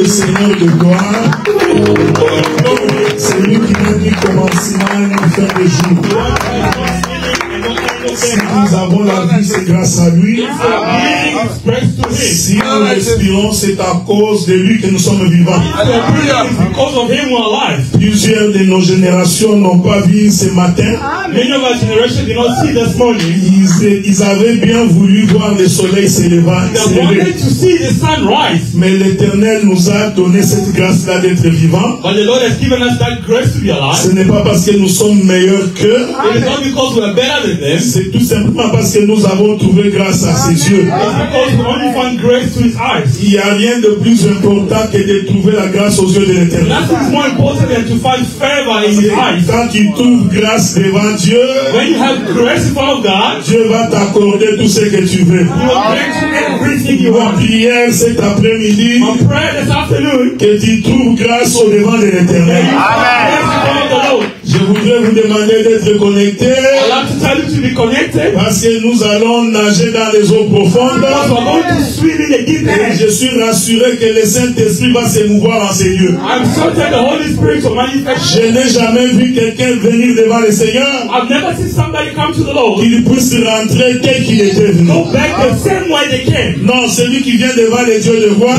Seigneur de gloire. C'est lui qui m'a dit commencement à nous faire des jours. Si nous avons la vie, c'est grâce à lui. Si nous respirons, c'est à cause de lui que nous sommes vivants. Plusieurs de nos générations n'ont pas vu ce matin. Ils avaient bien voulu voir le soleil s'élever. Mais l'Éternel nous a donné cette grâce-là d'être vivants. Ce n'est pas parce que nous sommes meilleurs qu'eux. C'est tout simplement parce que nous avons trouvé grâce à ses yeux. Il n'y a rien de plus important que de trouver la grâce aux yeux de l'Éternel. Quand tu trouves grâce devant Dieu, Dieu va t'accorder tout ce que tu veux. Ma prière cet après-midi, que tu trouves grâce au devant de l'Éternel. Je voudrais vous demander d'être connectés. Parce que nous allons nager dans les eaux profondes. Et je suis rassuré que le Saint-Esprit va se mouvoir en ces lieux. Je n'ai jamais vu quelqu'un venir devant le Seigneur. Qu'il puisse rentrer tel qu'il était venu. Non, celui qui vient devant les dieux de roi,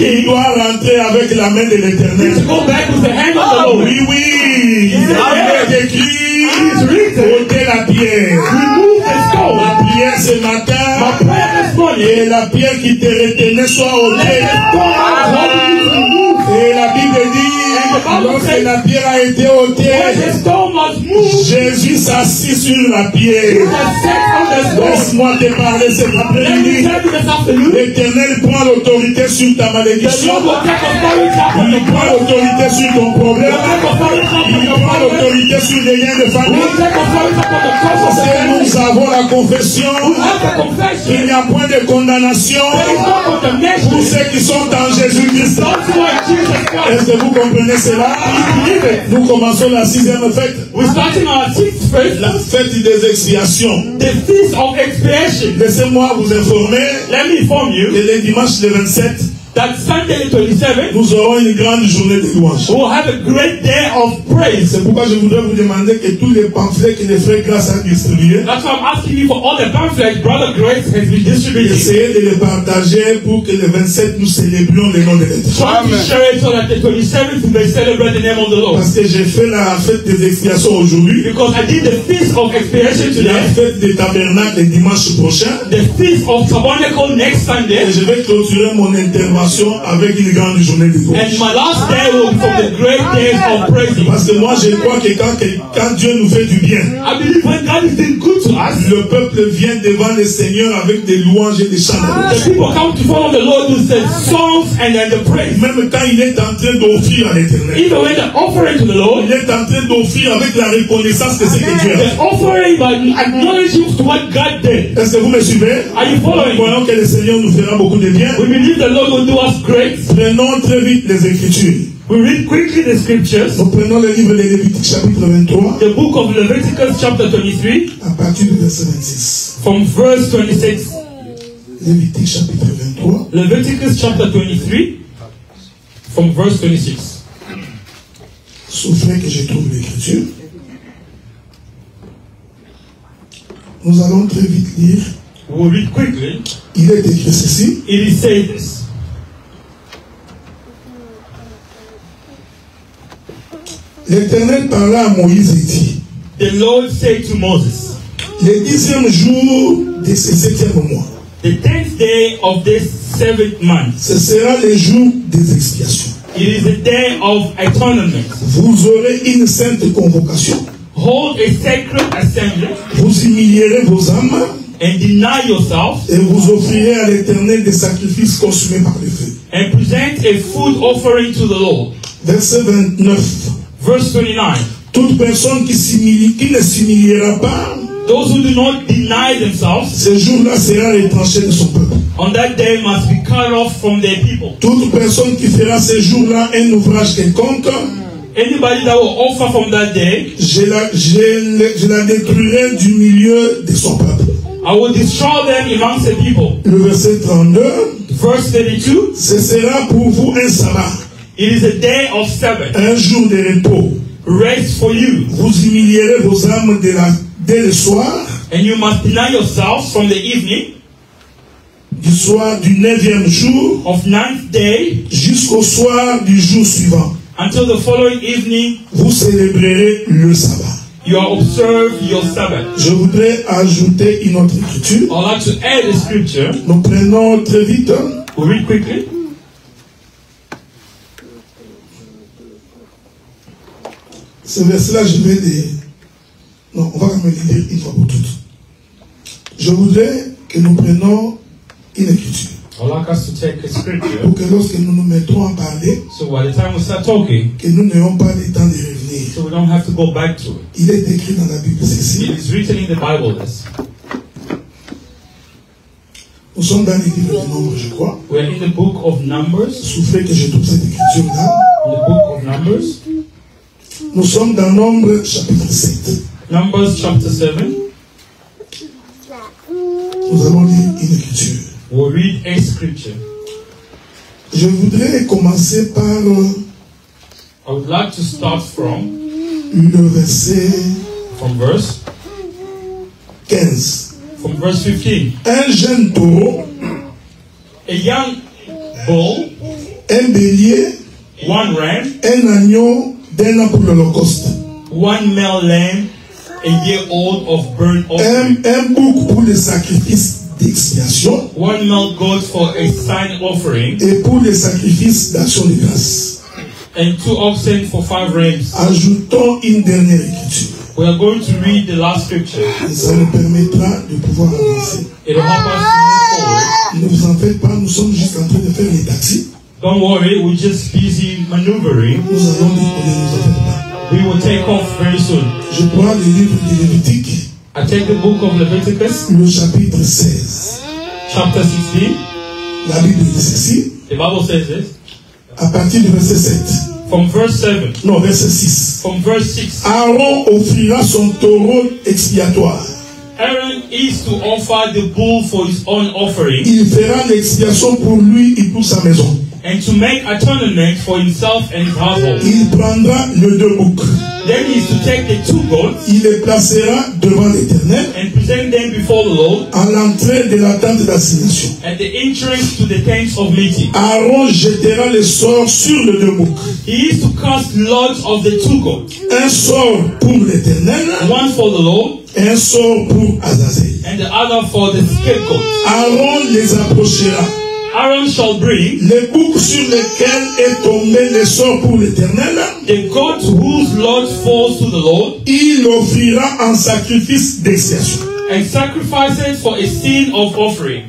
il doit rentrer avec la main de l'Éternel. Oui, oui. Il est écrit, ôtez la pierre. La pierre ce matin, et la pierre qui te retenait soit ôtée. Et la Bible dit, lorsque la pierre a été ôtée, Jésus s'assit sur la pierre. Laisse-moi te parler cet après-midi. L'Éternel prend l'autorité sur ta malédiction. Il prend l'autorité sur ton problème. Il prend l'autorité sur les liens de famille. Parce que nous avons la confession qu'il n'y a point de condamnation pour ceux qui sont en Jésus-Christ. Est-ce que vous comprenez cela? Nous commençons la 6e fête. La fête des expiations. Laissez-moi vous informer que le dimanche le 27, that Sunday the 27th, nous aurons une grande journée de louange. We'll have a great day of praise. C'est pourquoi je voudrais vous demander que tous les pamphlets que les frères Grace a distribués, that's why I'm asking you for all the pamphlets Brother Grace has been distributing. Essayez de les partager pour que le 27 nous célébrions le nom de l'Éternel. Try to share it so that the 27th we may celebrate the name of the Lord. Parce que j'ai fait la fête des expiations aujourd'hui. Because I did the feast of expiation today. La fête des tabernacles le dimanche prochain. The feast of tabernacle next Sunday. Et je vais clôturer mon intervention avec une grande journée de louange. And my last day will be from the great days of praising. Parce que moi je crois que quand Dieu nous fait du bien, I believe when God is doing good to us, le peuple vient devant le Seigneur avec des louanges et des chants. The people come to follow the Lord with the songs and then the praise. Même quand il est en train d'offrir à l'Éternel, even when they're offering to the Lord, il est en train d'offrir avec la reconnaissance de ce que Dieu a fait. they're offering by acknowledging to what God did. Est-ce que vous me suivez? Are you following? Voyons que le Seigneur nous fera beaucoup de bien. We believe the Lord will do us great. Prenons très vite les Écritures. We read quickly the scriptures. Nous prenons le livre de Lévitique chapitre 23. The book of Leviticus chapter 23. À partir du verset 26. From verse 26. Lévitique chapitre 23. Leviticus chapter 23. From verse 26. Souffrez que je trouve l'Écriture. Nous allons très vite lire. We'll read quickly. Il est écrit ceci. It is said this. L'Éternel parla à Moïse et dit, The Lord said to Moses, le 10e jour de ce 7e mois, the 10th day of this 7th month, ce sera le jour des expiations. it is the day of atonement. Vous aurez une sainte convocation. Hold a sacred assembly Vous humilierez vos âmes and deny yourself et vous offrirez à l'Éternel des sacrifices consumés par le feu. and present a food offering to the Lord. Verset 29. Verse 29. Toute personne qui ne s'humiliera pas, Those who do not deny themselves ce jour-là sera retranché de son peuple. on that day must be cut off from their people. Toute personne qui fera ce jour-là un ouvrage quelconque, Anybody that will offer from that day, je la détruirai du milieu de son peuple. I will destroy them amongst the people. Le verset 32. Verse 32. Ce sera pour vous un sabbat. It is a day of Sabbath. Un jour de repos. Rest for you. Vous humilierez vos âmes dès le soir. And you must deny yourselves from the evening. Du soir du 9e jour. Of 9th day. Jusqu'au soir du jour suivant. Until the following evening. Vous célébrerez le sabbat. You observe your Sabbath. Je voudrais ajouter une autre écriture. I'd like to add a scripture. Nous prenons très vite. We'll read quickly. Ce verset-là, je vais dire. Non, on va quand même le lire une fois pour toutes. Je voudrais que nous prenions une écriture. I'd like us to take a scripture. Pour que lorsque nous nous mettons à parler, so by the time we start talking, que nous n'ayons pas le temps de revenir. So we don't have to go back to it. Il est écrit dans la Bible ceci. It is written in the Bible this. Nous sommes dans le livre de Nombres, je crois. We are in the book of Numbers. Souffrez que je trouve cette écriture-là. In the book of Numbers. Nous sommes dans Nombres chapitre 7. Numbers chapter 7. Nous allons lire une écriture. We'll read a scripture. Je voudrais commencer par I would like to start from le verset from verse 15. From verse 15. Un jeune taureau, a young bull, un bélier, one ram, un agneau d'un an pour l'Holocauste, one male lamb, a year old of burnt offering, un bouc pour le sacrifice d'expiation, one male goat for a sign offering, et pour le sacrifice d'action de grâce. And 2 oxen for 5 rams. Ajoutons une dernière écriture. We are going to read the last scripture. Et ça nous permettra de pouvoir avancer. It will help us to move forward. Ne vous en faites pas, nous sommes juste en train de faire les taxis. Don't worry, we're just busy maneuvering. Nous allons décoller, ne vous en faites pas. We will take off very soon. Je prends le livre de Lévitique. I take the book of Leviticus. Le chapitre 16. Chapter 16. La Bible dit ceci. The Bible says this. À partir du verset 7. From verse 7. Non, verset 6. From verse 6. Aaron offrira son taureau expiatoire. Aaron is to offer the bull for his own offering. Il fera l'expiation pour lui et pour sa maison. And to make atonement for himself and his household. Il prendra les 2 boucs. Then he is to take the 2 goats. Il les placera devant l'Éternel. And present them before the Lord. À l'entrée de la tente d'assignation. At the entrance to the tents of meeting. Aaron jettera le sort sur les 2 boucs. He is to cast lots of the 2 goats. Un sort pour l'Éternel. One for the Lord. Et un sort pour Azazel. And the other for the scapegoat. Aaron les approchera. Aaron shall bring les boucs sur lesquels est tombé le sort pour l'Éternel. The goat whose lot falls to the Lord. Il offrira en sacrifice d'expiation. And sacrifices for a sin of offering.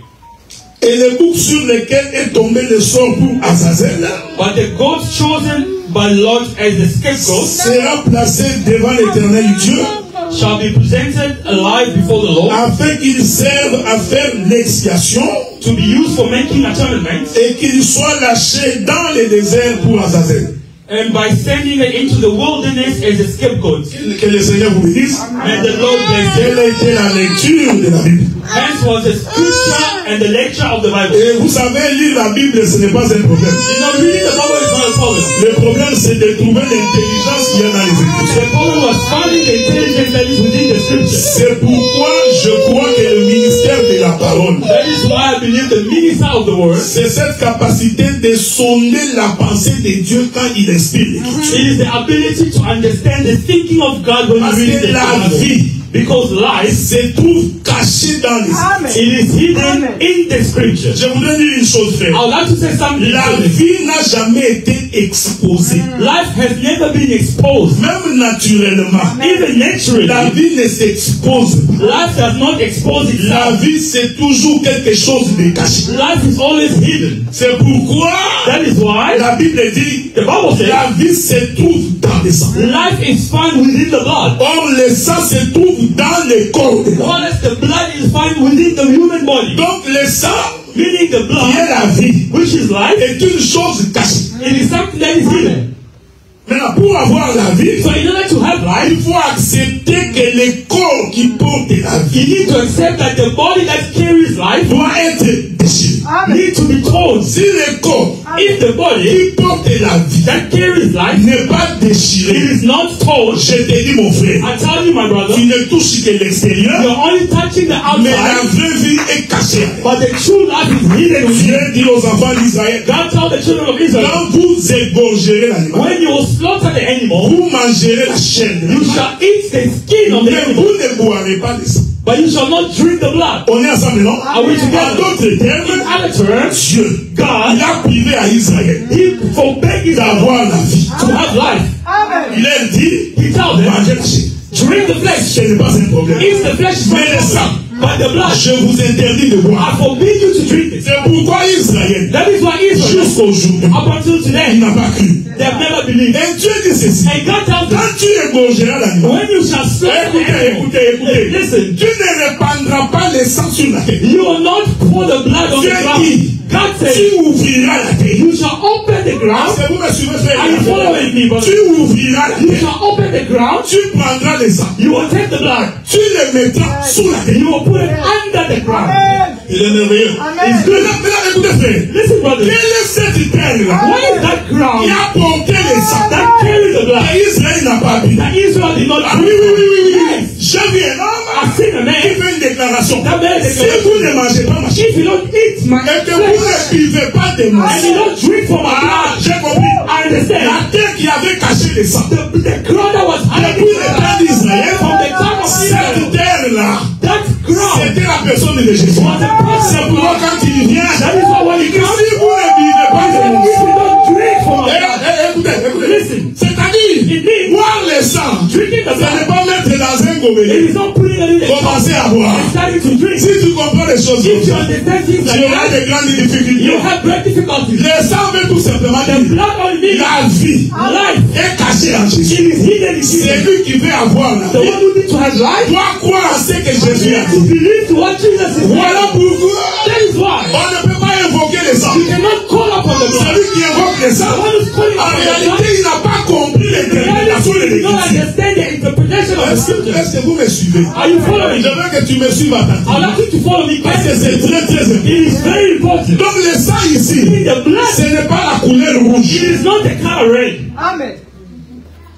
Et les boucs sur lesquels est tombé le sort pour Azazel. But the goat chosen by Lot as the scapegoat sera placé devant l'Éternel Dieu. Shall be presented alive before the Lord. Afin qu'il serve à faire l'expiation. To be used for making atonement. Et qu'il soit lâché dans le désert pour Azazel. And by sending it into the wilderness as a scapegoat. Que le Seigneur vous bénisse. May the Lord bless you. Quelle a été la lecture de la Bible? Hence was the scripture and the lecture of the Bible. Et vous savez, lire la Bible, ce n'est pas un problème. You know, reading the Bible is not a problem. Le problème, c'est de trouver l'intelligence qu'il y a dans les Écritures. The problem was finding the intelligence that is within the scripture. C'est pourquoi je crois que le ministère de la parole, that is why I believe the minister of the word, c'est cette capacité de sonder la pensée de Dieu quand il inspire l'Écriture. It is the ability to understand the thinking of God when you read the Bible. Because life se trouve caché dans les It is hidden in the scripture. Je voudrais dire une chose, frère. I would like to say something. La vie n'a jamais été exposée. Life has never been exposed. Même naturellement. Even naturally. La vie ne s'expose pas. Life does not expose itself. La vie, c'est toujours quelque chose de caché. Life is always hidden. C'est pourquoi that is why la Bible dit the Bible says, la vie se trouve dans le sang. Life is found within the blood. Or le sang se trouve dans le corps de l'homme. Unless the blood is found within the human body. Donc le sang, meaning the blood, qui est la vie, which is life, est une chose cachée. It is something that is hidden. Maintenant, pour avoir la vie, So in order to have life, il faut accepter que le corps qui porte la vie you need to accept that the body that carries life doit être déchiré. need to be torn. Si le corps If the body qui porte la vie that carries life n'est pas déchiré, it is not torn, je te dis mon frère, I tell you my brother, tu ne touches que l'extérieur, you're only touching the mais la outside, vraie vie est cachée. but the true life is hidden in you. Dieu dit aux enfants d'Israël, God told the children of Israel, quand vous égorgerez l'animal, when you will slaughter the animal, vous mangerez la chair de you l'animal, shall eat the skin of the mais animal, vous ne boirez pas de sang. but you shall not drink the blood. On est ensemble, non? Are we En together? d'autres In termes, other terms, Dieu, God, il a privé à Israël He forbade Israel d'avoir la vie. to have life. Il a dit, He told them, mangez la chair. drink the flesh. Ce n'est pas un problème. If the flesh is not Mais le sang, but the blood, je vous interdis de I boire. forbid you to drink it. C'est pourquoi Israël, That is why Israel, jusqu'aujourd'hui, up until il today, n'a pas cru. they have never believed. Et Dieu dit ceci, And God tells them, quand tu égorgeras l'animal, when you shall slaughter the animal, écoutez, listen, tu ne répandras pas le sang sur la terre. you will not pour the blood on the Dieu ground. dit, God said, tu ouvriras la terre. you shall open the ground. Est-ce que vous me suivez, Are you frère? following me, brother? Tu ouvriras la You terre. shall open the ground. Tu prendras le sang. You will take the blood. Tu le mettras sous la terre. You will put it under the ground. Il est merveilleux. It's good. Maintenant, écoutez, frère. Listen, brother. Quelle est cette terre-là What is that ground qui a porté le sang? that carries the blood Et Israël n'a pas bu. that Israel did not Ah oui, oui, oui, oui, oui. Yes. J'ai vu un homme I've seen a qui man. fait une déclaration. That man is Si vous ne mangez pas ma chair, If you don't eat my et que vous flesh ne buvez pas de ma and you chair, don't drink from my ah, blood, j'ai compris. I understand. La terre qui avait caché le sang. The ground that was hiding Depuis le temps d'Israël, from the time of Israel, cette terre-là, that ground c'était la personne de Jésus. was a person. C'est pourquoi quand il vient, That is why when he si comes, vous ne buvez pas de mon if sang, you don't drink from my blood, écoutez, listen, c'est-à-dire, indeed, boire le sang, drinking the ce n'est blood, pas mettre dans un it gobelet, is not putting it in the cup commencer à boire. and starting to drink. Si tu comprends les choses comme If you ça, understand things tu like auras that, de grandes difficultés. you have great difficulties. Le sang veut tout simplement The dire blood only means la vie life. est cachée en It Jésus. is hidden in C'est Jesus. lui qui veut avoir la The vie. one who needs to have life, Doit croire en ce que Jésus a to dit. believe to what Jesus is Voilà saying. pourquoi That is why on ne peut pas invoquer le sang. you cannot call upon the blood. Celui qui invoque le The sang, one who's calling en upon the blood, réalité, il n'a pas compris l'interprétation de you do not l'Écriture. understand the interpretation of the scripture. Est-ce que vous me suivez? Are you following Je me? veux que tu me suives I'd attentivement. like you to follow me Parce que carefully. c'est très très important. It is very important. Donc le sang ici, The blood, ce n'est pas la couleur rouge. it is not the color red. Amen.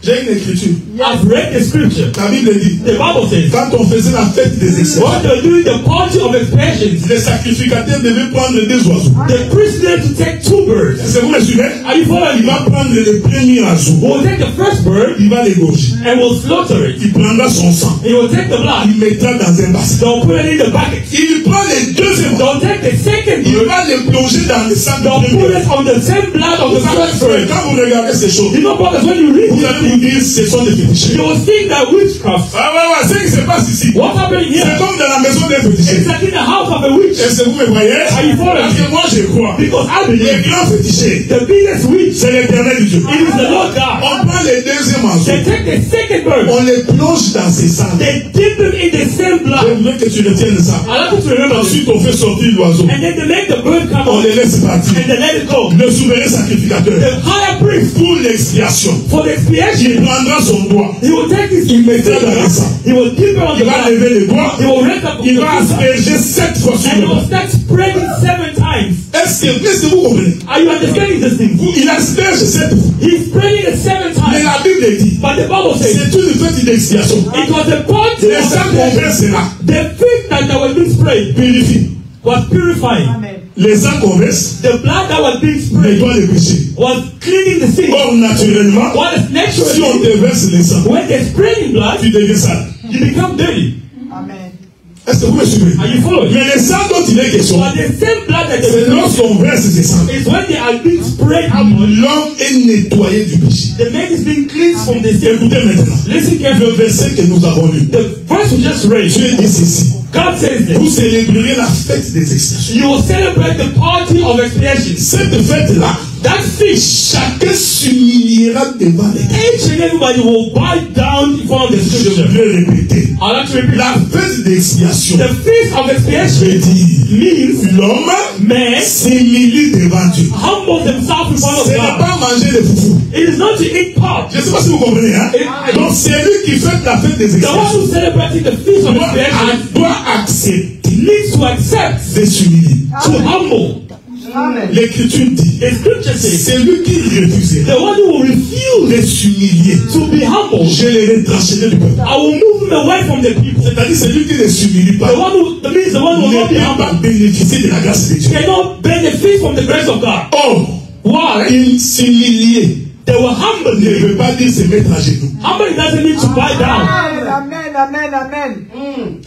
J'ai une écriture. I've read the scripture. La Bible dit, The Bible says, quand on faisait la fête des expiations, when they're doing the party of expiations, les sacrificateurs devaient prendre deux oiseaux. the priest needed to take two birds. Est-ce que vous me suivez? Are you following Il me? va prendre le premier oiseau. We'll take the first bird Il va l'égorger. and we'll slaughter it. Il prendra son sang. He will take the blood. Il mettra dans un bassin. They'll put it in the bucket. Il prend le deuxième oiseau. They'll take the second Il bird. va le plonger dans le sang They'll du put premier. it on the same blood of the first bird. Quand vous regardez ces choses, You know, brothers, when you read vous this allez vous thing, dire ce sont des fétichés. you will think that witchcraft. Ah ouais, ouais, c'est ce qui se passe ici. What's happening C'est here? comme dans la maison d'un féticheur. It's like in the house of a witch. Est-ce que vous me voyez? Are you following Parce que me? moi je crois. Because I Les believe grands fétichés, the biggest witch, c'est l'éternel du Dieu. it is the Lord God. On prend le deuxième oiseau. They take the second bird. On les plonge dans ses sangs. They dip them in the same Je blood. veux que tu retiennes ça. I like you to remember this. Ensuite, on fait sortir l'oiseau. And then they make the bird come On out les laisse partir. and they let it go. Le souverain sacrificateur, The higher priest, pour l'expiation, for the il expiation, prendra son doigt. he will take his Il mettra dans le sang. he will dip it on the Il va blood. lever les doigts. He will raise up Il the va blood. asperger 7 fois sur And le he will doigt. start spreading 7 times. Est-ce que vous comprenez? Are you understanding this thing? Il asperge 7 fois. He's spreading it 7 Mais times. la Bible dit, But the Bible says c'est une fête d'expiation. it was a party Le of sang expiation. qu'on verse là The thing that was being sprayed purifie. was purifying. Amen. Le sang qu'on verse The blood that was being sprayed nettoie les péchés. was cleaning the sin. Or, naturellement, What is si on naturally, te verse le sang, when they're spraying blood, tu deviens sale. you become dirty. Amen. Est-ce que vous me suivez? Are you following? Mais le sang dont il est question, But the same blood that c'est they lorsqu'on verse ce sang. is when they are being sprayed outward, L'homme est nettoyé du péché. the man is being cleansed from the sin. Écoutez maintenant. Listen Le carefully. verset que nous avons lu. The verse we just read, Dieu dit ceci. God says Vous this. célébrerez la fête des expiations. You will celebrate the party of expiation. Cette fête-là, that feast, chacun s'humiliera devant les each and everybody will bow down in front of the scripture. Je vais répéter. I'd like to repeat. La fête d'expiation. The feast of expiation means l'homme s'humilie devant Dieu. Humble themselves in front of Ce n'est God. pas manger des foufous. It is not to eat pot. Je ne sais pas si vous comprenez, hein? Donc c'est lui qui fait la fête des The one expiations. who celebrating the feast of expiation Doit accepter needs to accept, de s'humilier. to humble. L'écriture dit, The scripture says, c'est lui qui refusera the one who will refuse de s'humilier. to be humble, Je les retrancherai du peuple. I will move him away from the people. C'est-à-dire celui qui ne s'humilie pas The one who, that means the one who will not be ne peut pas humble, bénéficier de la grâce de Dieu. cannot benefit from the grace of God. Or, Why? il s'humilier They were humble. ne veut pas dire se mettre à genoux. Humble doesn't mean to bow down. Amen.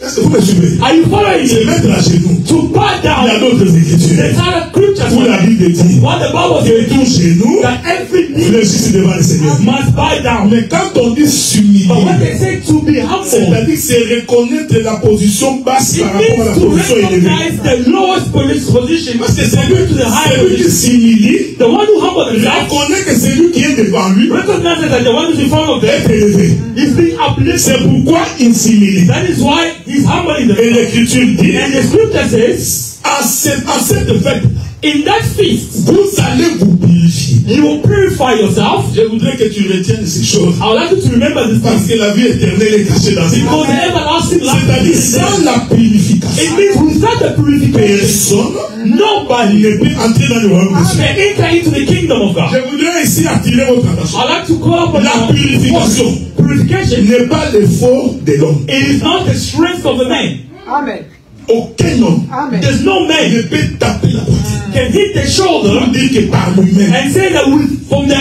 Est-ce que vous me suivez? Are you following Se me? mettre à genoux. To bow Il y a down. d'autres écritures. There's other scriptures Où la Bible dit what the Bible que tout says genou that every knee fléchisse devant le Seigneur. must bow down. Mais quand on dit s'humilier, But when they say to be humble, c'est-à-dire c'est reconnaître la position basse it par rapport à la means to position élevée. recognize the lowest position Parce que c'est compared to the higher lui qui position. s'humilie, The one who humbled himself reconnaît que c'est lui qui est devant lui recognizes that the one who's in front of them est élevé. is being uplifted. C'est pourquoi il s'humilie. That is why he's humbling Et himself. l'écriture dit, And the scripture says, en cette fête, in that feast, vous allez vous purifier. you will purify yourself. Je voudrais que tu retiennes ces choses. I would like you to remember this Parce thing. que la vie éternelle est cachée dans une Because the everlasting life C'est-à-dire is in sans them. la purification, It means without the purification, personne nobody ne peut entrer dans le royaume des cieux. can enter into the kingdom of God. Je voudrais ici attirer votre attention. I'd like to call upon La you. purification Purification, n'est pas l'effort de l'homme. it is not the strength of a man. Amen. Aucun homme There's no ne man peut taper la poitrine can hit the pour shoulder dire que par lui-même, and say that from il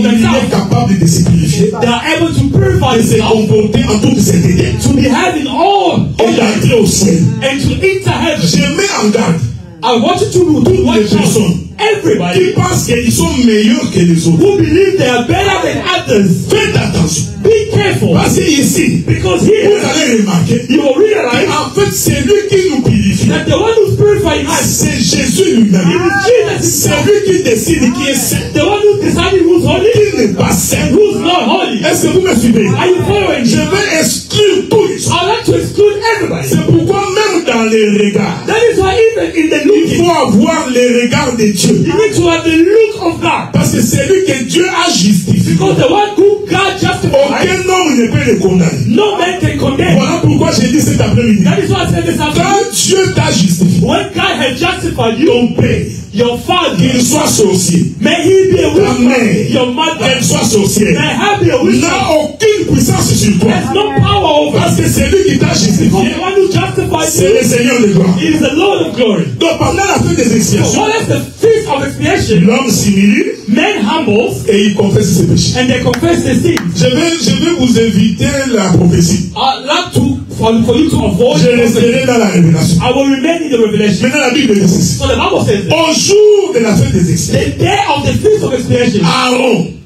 est themselves capable de se purifier, they are able to purify de se themselves, comporter en toute sainteté to be having all et d'entrer au ciel. and to enter heaven. Je mets en garde I want you to watch les personnes out. Everybody qui pensent qu'ils sont meilleurs que les autres. who believe they are better than others, Faites attention. be careful. Parce que ici, Because vous here, allez remarquer you will realize qu'en fait, c'est lui qui nous purifie. that the one who's purifying us C'est Jésus lui-même. is Jesus C'est himself. lui qui décide qui est saint, The one who's deciding who's holy, qui n'est pas saint. who's not holy. Est-ce que vous me suivez? Are you following Je me? vais exclure tous les autres. I'd like to exclude everybody. C'est pourquoi même dans les regards, That is why even in the il looking, faut avoir les regards de Dieu. you need to have the look of God. Parce que c'est lui que Dieu a justifié. Because the one who God justified, Aucun homme ne peut le condamner. no man can condemn. Voilà pourquoi j'ai dit cet après-midi. That is why I said this afternoon. Quand Dieu t'a justifié, When God has justified you, ton père, your father, qu'il soit sorcier, may he be a ta witch, mère, your mother, qu'elle soit may sorcière, her be a witch, n'a aucune puissance sur toi. has no power over Parce us. que c'est lui qui t'a Because justifié. the one who justifies C'est le you Seigneur de gloire. is the Lord of glory. Donc pendant la fête des So expiations, what is the feast of expiation? l'homme s'humilie Men humbles et il confesse ses péchés. and they confess their sins. Je vais vous éviter la prophétie. I'd like to, for you to avoid Je resterai dans la révélation. I will remain in the revelation. Maintenant la Bible dit ceci. So the Bible says that Au jour de la fête des expiations, the day of the feast of expiation,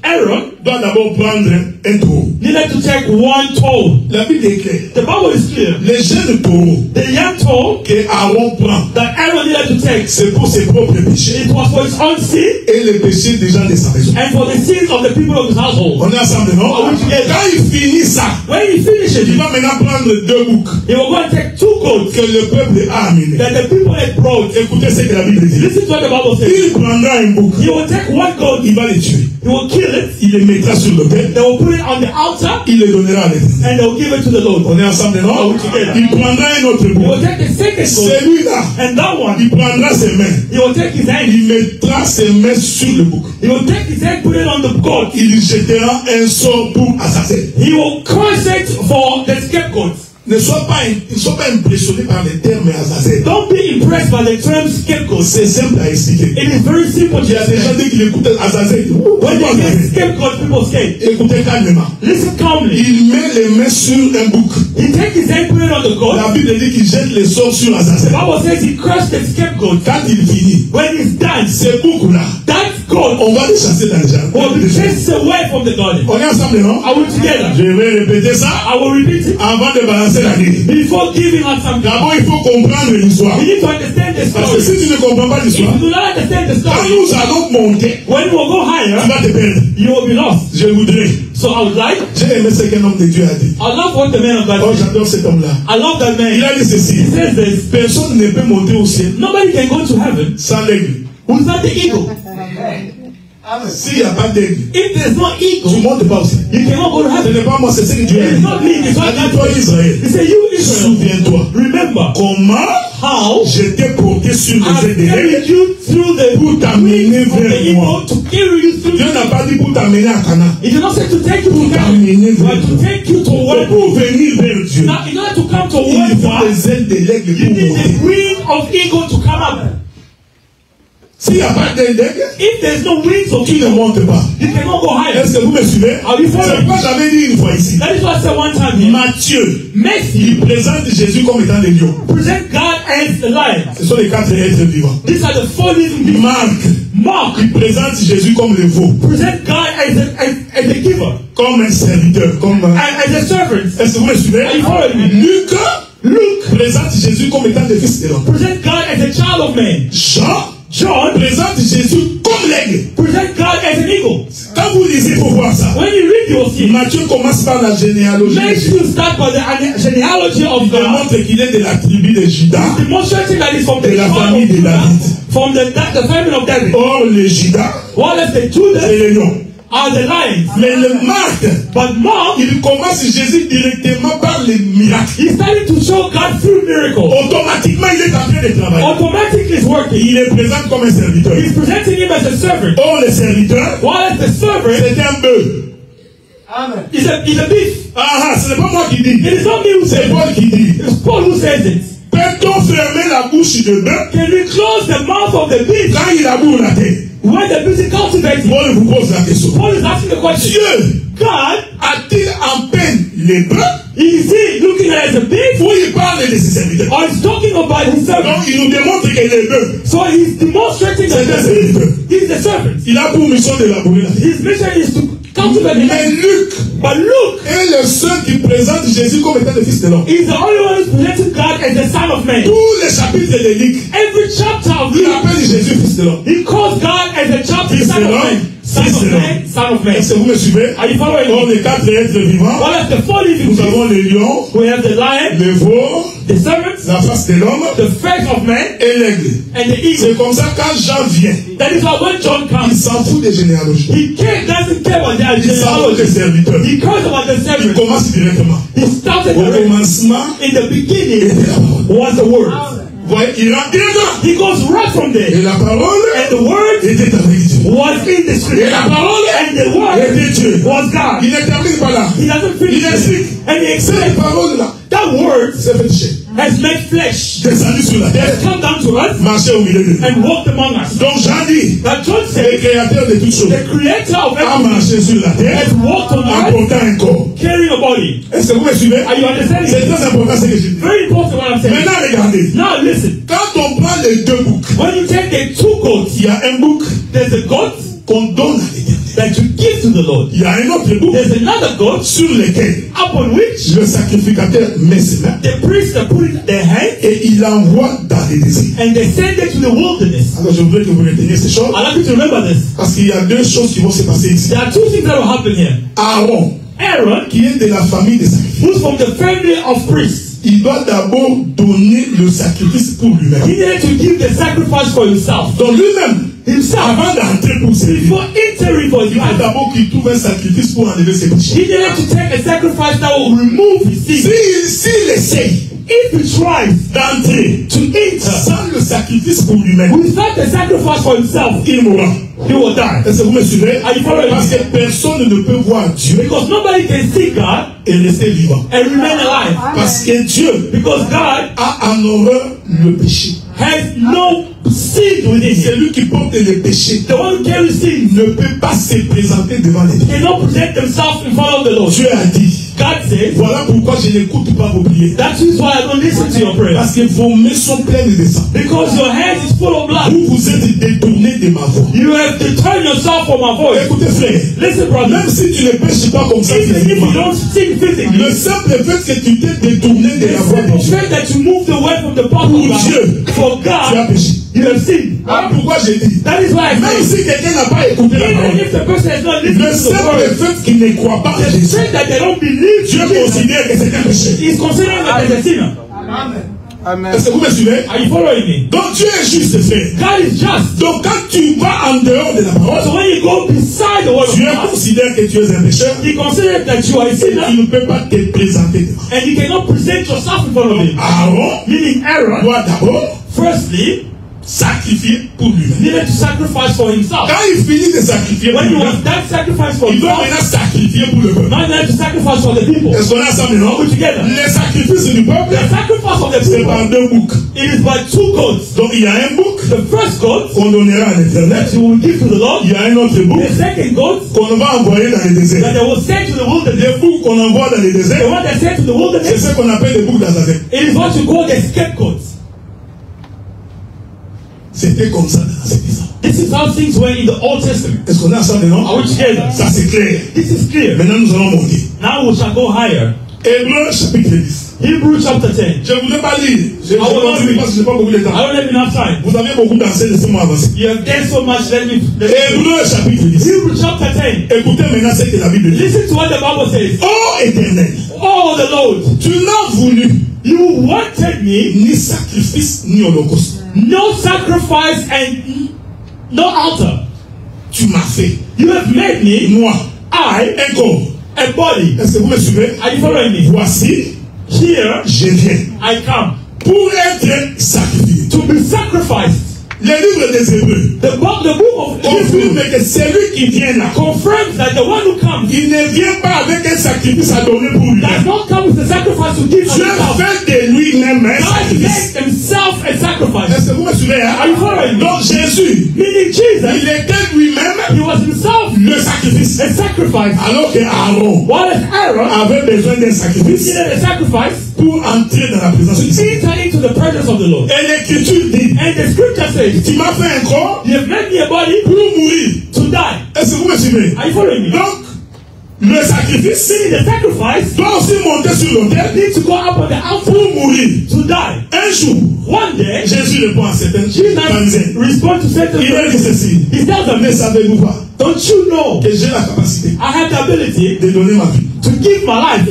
Aaron doit d'abord prendre un taureau. needed to take one toll. La Bible est claire. The Bible is clear. Les jeunes taureaux The young toll que Aaron prend, that Aaron needed to take, c'est pour ses propres péchés it was for his own sin et les péchés des gens de sa maison. and for the sins of the people of his household. On est ensemble, non? Are we together? Quand il finit ça, When he finishes il it, va maintenant prendre 2 boucs he will go and take 2 goats que le peuple a amenés. that the people had brought. Écoutez ce que la Bible dit. Listen to what the Bible says. Il prendra un bouc, He will take 1 goat, il va le tuer. he will kill it, Il le mettra sur l'autel, they will put it on the altar, il le donnera à l'Éternel. and they will give it to the Lord. On est ensemble, non? Il prendra un autre He will bouc. take the second goat, Celui-là, and that one, il prendra ses mains. he will take his hand, Il mettra ses mains sur le bouc. he will take his hand, put it on the goat. Il jettera un sort pour assassiner. He will curse it for the scapegoat. Ne sois pas impressionné par les termes Azazel. Don't be impressed by the term scapegoat. C'est simple à expliquer. It is very simple to Il y a des gens explain. qui écoutent Azazel. When they get scapegoat, people escape. Écoutez calmement. Listen calmly. Il met les mains sur un bouc. He takes his hand, put it on the goat. La Bible dit qu'il jette les sorts sur The Azazel. Bible says he cursed the scapegoat. Quand il finit, When he's done, ce bouc-là, that goats on va les chasser dans le jardin. will be chased away from the garden. On est ensemble, non? Are we together? Je vais répéter ça I will repeat it. avant de balancer la grille. Before giving us something, D'abord, il faut comprendre l'histoire. we need to understand the Parce que story. si tu ne comprends pas If l'histoire, you do not understand the quand story, nous allons monter, when we will go tu higher, vas te perdre. you will be lost. Je voudrais. So I would like, J'ai aimé ce qu'un homme de Dieu a dit. I love what the man of Oh, God said. j'adore cet homme-là. I love that Il man. a dit ceci. He says this. Personne ne peut monter au ciel Nobody can go to heaven sans l'aigle. without the eagle. S'il n'y a pas d'aigle, If there's no tu eagle, ne montes pas au ciel. you cannot go to Ce heaven. n'est pas moi, c'est ce que Dieu a It's dit. not me, it's what God Toi, said. Israël, He said, you Israel, souviens-toi remember comment how je t'ai porté sur I les ailes de carried l'aigle you through the pour t'amener of the vers moi. eagle to carry you through. Dieu n'a pas dit pour t'amener à Cana. He did not say to take you Pour to t'amener heaven, vers but to moi. take you to Et one. pour venir vers Dieu, Now, in order to come to il one faut part, les ailes de l'aigle you pour need monter. the wing of eagle to come up. S'il n'y a pas d'ailes d'aigle, If there's no wings of tu ne eagle, montes pas. you cannot go higher. Est-ce que vous me suivez? Are you C'est following? pourquoi j'avais dit une fois ici. That is what I said one time here. Matthieu, Matthew il présente Jésus comme étant le lion. present God as a lion. Ce sont les 4 êtres vivants. These are the 4 living beings. Marc, Mark il présente Jésus comme le veau, present God as a giver, comme un serviteur, comme un... as a servant. Est-ce que vous me suivez? Are you following me? Luc présente Jésus comme étant le fils de l'homme. Present God as a child of man. John présente Jésus comme l'aigle. Present God as an eagle. Quand vous lisez pour voir ça, When you read, you will see. Matthieu commence par la généalogie de Jésus. Matthew start by the genealogy of Il God, démontre qu'il est de la tribu de Juda, demonstrating that he's from the de la tribe famille of de Judah, David. from the family of David. Or, le Juda, While as the Judah c'est le lion. are the lions. Mais le Marc, But Mark, il commence Jésus directement par les miracles. he started to show God through miracles. Automatiquement, il est en train de travailler. Automatically is working. Il est présent comme un serviteur. He's presenting him as a servant. Or, le serviteur, While as the servant c'est un bœuf. Amen. is a beast. Ah, ce n'est pas moi qui dis. It is not me who C'est says it. Paul qui dit. It's Paul who says it. Peut-on fermer la bouche de bœuf Can we close the mouth of the beast quand il laboure la terre? when the beast is cultivating? Paul vous pose la question. Paul is asking the question. Dieu God, a-t-il en peine les bœufs is he looking at it as a beast où il parle de ses serviteurs? or is talking about his servant? Donc il nous démontre que les bœufs, So he's demonstrating that c'est un the serviteur. beast is a servant. Il a pour mission de labourer la terre. His mission is to cultivate the Mais land. Luc But Luke est le seul qui présente Jésus comme étant le fils de l'homme. is the only one who's presenting God as the Son of Man. Tous les chapitres de Luc, Every chapter of il Luke, appelle Jésus fils de l'homme. he calls God as a child, Fils Son de of l'homme, Man. Son fils of de Man, l'homme. Son of Man. Est-ce que vous me suivez? Are you following Dans me? les 4 êtres vivants, Well, as the 4 living nous beings, avons le lion, we have the lion, le veau, the servant, la face de l'homme the face of man, et l'aigle. and the C'est eagle. comme ça quand Jean vient, That is why when John il comes, s'en fout des généalogies. doesn't care about their Il s'en fout des genealogy. serviteurs. He cares about the Il servant. commence directement. He started Au already. commencement, In the beginning était la parole. was the word. Vous voyez, il rentre directement. He goes right from there. Et la parole And the word était avec Dieu. was in the Et scripture. la parole And the word était Dieu. was God. Il ne termine pas là. He doesn't finish Il explique. it. And he Cette explains parole-là, that word c'est fait chair. has made flesh, Descendu sur la terre, has come down to us, marché au milieu de nous. and walked among us. Donc Jean dit, That John le said, créateur de toutes choses the creator of a everything marché sur la terre has walked on en earth portant un corps. carrying a body. Est-ce que vous me suivez? Are you understanding? C'est très important ce que je dis. Very important what I'm saying. Maintenant, regardez. Now listen. Quand on prend les 2 boucs, When you take the 2 goats, il y a un bouc there's a goat qu'on donne à l'éternel. that you give to the Lord. Il y a un autre bouc There's another goat sur lequel upon which le sacrificateur met ses mains the priests are putting their hand et il l'envoie dans les déserts. and they send it to the wilderness. Alors je voudrais que vous reteniez ces choses I'd like you to remember this. parce qu'il y a 2 choses qui vont se passer ici. There are 2 things that will happen here. Aaron, Aaron, qui est de la famille des sacrifices, who's from the family of priests, il doit d'abord donner le sacrifice pour he lui-même. needed to give the sacrifice for himself. Donc lui-même, Himself, avant d'entrer pour servir, before entering for his il faut life, d'abord qu'il trouve un sacrifice pour enlever ses péchés. he needed to take a sacrifice that will remove his sin. S'il essaye If he tries d'entrer to enter sans le sacrifice pour lui-même, without the sacrifice for himself, il mourra. he will die. Est-ce que vous me suivez? Are you following? Parce que personne ne peut voir Dieu Because nobody can see God et rester vivant. and remain alive. Parce que Dieu Because God a en horreur le péché. has no sin within C'est him. lui qui porte le péché. The one who carries sin Ne peut pas se présenter devant les dieux. cannot present themselves in front of the Lord. Dieu a dit, God says, voilà pourquoi je n'écoute pas vos prières. that is why I don't listen to your prayers. Parce que vos mains sont pleines de sang. Because your hands is full of blood. Vous vous êtes détourné de ma voix. You have to turn yourself from my voice. Écoutez frère, Listen brother, même si tu ne pêches pas comme ça even if you physiquement, don't sing physically, le simple fait que tu t'es détourné de the la voix de simple Dieu, fact that you moved away from the path pour of God, Dieu, for tu as God, péché. you have sinned. Voilà pourquoi j'ai dit, That is why I même say, si quelqu'un n'a pas écouté la even parole, if the person has not le listened to the simple word, fait qu'il ne croit pas à the Jésus, fact that they don't believe Dieu Jesus considère que c'est un péché. is considered that as a sinner. Amen. Est-ce que vous me suivez? Are you following me? Donc Dieu est juste frère. God is just. Donc quand tu vas en dehors de la So parole, when you go beside the word of Dieu God, considère que tu es un pécheur he considers that you are a et sinner tu ne peux pas te présenter devant. and you cannot present yourself in front of him. Aaron Meaning Aaron, doit d'abord firstly, sacrifier pour lui-même. needed to sacrifice for himself. Quand il finit de sacrifier pour When he was lui-même, done sacrifice for il doit himself, maintenant sacrifier pour le peuple. now he had to sacrifice for the people. Est-ce qu'on a ça maintenant? Put together. Les sacrifices du peuple, The sacrifice of the c'est par people, 2 boucs. it is by 2 goats. Donc il y a un bouc The first goat qu'on donnera à l'éternel. that you will give to the Lord, Il y a un autre bouc the second goat qu'on va envoyer dans le that désert. they will send to the wilderness, Les boucs qu'on envoie dans le the désert, one that sent to the c'est wilderness, ce qu'on appelle les boucs d'Azazel. it is what you call the scapegoats. C'était comme ça dans l'Ancien Testament. This is how things were in the Old Testament. Est-ce qu'on a ça maintenant? Are we together? Ça c'est clair. This is clear. Maintenant nous allons monter. Now we shall go higher. Hébreux chapitre 10. Hebrews chapter 10. Je ne voulais pas lire. Je will not continue read. parce que je n'ai pas beaucoup de I temps. don't have enough time. Vous avez beaucoup dansé, laissez-moi avancer. You have done so much, let me Hébreux chapitre 10. Hebrews chapter 10. Écoutez maintenant ce que la Bible dit. Listen to what the Bible says. Ô Éternel, Oh the Lord, tu n'as voulu you wanted me, ni sacrifice ni holocauste. no sacrifice and no altar. Tu m'as fait, You have made me, moi, I, un corps. a body. Est-ce que vous me suivez? Are you following me? Voici, Here je viens I come pour être sacrifié. to be sacrificed. Le livre des Hébreux The book of confirme Hebrews que celui qui vient là, confirms that the one who comes il ne vient pas avec un sacrifice à donner pour lui. does not come with a sacrifice to give Dieu himself. fait de lui-même un God sacrifice. makes himself a sacrifice. Est-ce que vous me suivez? Are you following me? Donc Jésus, Meaning Jesus, il était lui-même he was himself le sacrifice. a sacrifice. Alors que Aaron While Aaron avait besoin d'un sacrifice needed a sacrifice pour entrer dans la présence to du Seigneur. enter into the presence of the Lord. Et l'Écriture dit, And the scripture says, tu m'as fait un corps you have made me a body pour mourir. to die. Est-ce que vous me suivez? Are you following me? Donc, le sacrifice Meaning the sacrifice doit aussi monter sur l'autel needs to go up on the altar pour mourir. to die. Un jour, One day, Jésus répond à certaines Jesus Pharisiens. responds to Satan. Il a dit ceci, He tells them ne this. savez-vous pas Don't you know que j'ai la capacité I have the ability de donner ma vie? to give my life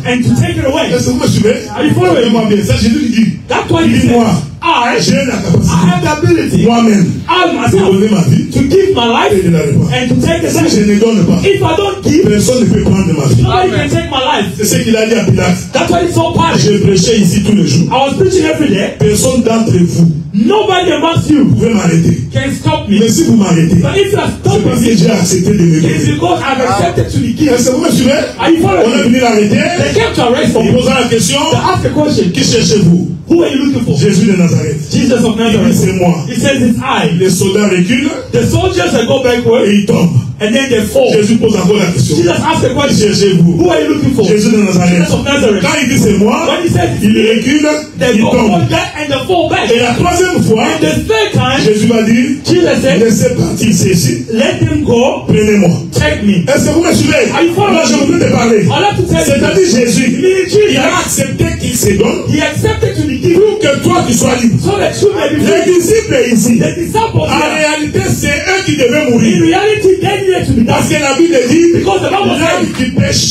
and to take it away? Est-ce que vous me suivez? Are you following me? Moi bien, ça Jésus lui dit, That's why il he dit said, moi, I j'ai la have capacité the ability, moi-même I de myself, donner ma vie to give my et life de la répandre. and to take it Si away. je ne donne pas, If I don't give, personne ne peut prendre ma vie. nobody can take my life. C'est ce qu'il a dit à Pilate. That's why it's so powerful. Je prêchais ici tous les jours. I was preaching every day. Personne d'entre vous Nobody amongst you pouvait m'arrêter. can stop me. Mais si vous m'arrêtez, But if you are c'est parce stopping que me, j'ai accepté de me it's donner. because I've accepted to be given. Est-ce que vous me suivez? Are you On following est me? venu l'arrêter They came to arrest en him. posant la question, They asked the question, qui cherchez-vous? who are you looking for? Jésus de Nazareth. Jesus of Il dit, Nazareth. c'est moi. He says it's I. Les soldats reculent The soldiers that go backward et ils tombent. and then they fall. Jésus pose encore la question. Jesus asked the Qui question, cherchez-vous? who are you looking for? Jésus de Nazareth. Jesus of Nazareth. Quand il dit c'est moi, When he says il recule, they il go tombe. forward and they fall back. Et la troisième fois, And the third time, Jésus va dire, Jesus said, laissez partir ceci, let them go, prenez-moi. take me. Est-ce que vous me suivez? Are you following Moi, je me? voudrais te parler. I'd like to tell you, C'est-à-dire Jésus, Jesus, il a accepté qu'il se donne he accepted to be given pour que toi tu sois libre. so that you may be Les free. disciples ici, The disciples en here, réalité, c'est eux qui devaient in mourir. reality, they needed to be Parce done. que la Bible dit, Because the Bible l'âme says, qui the pêche,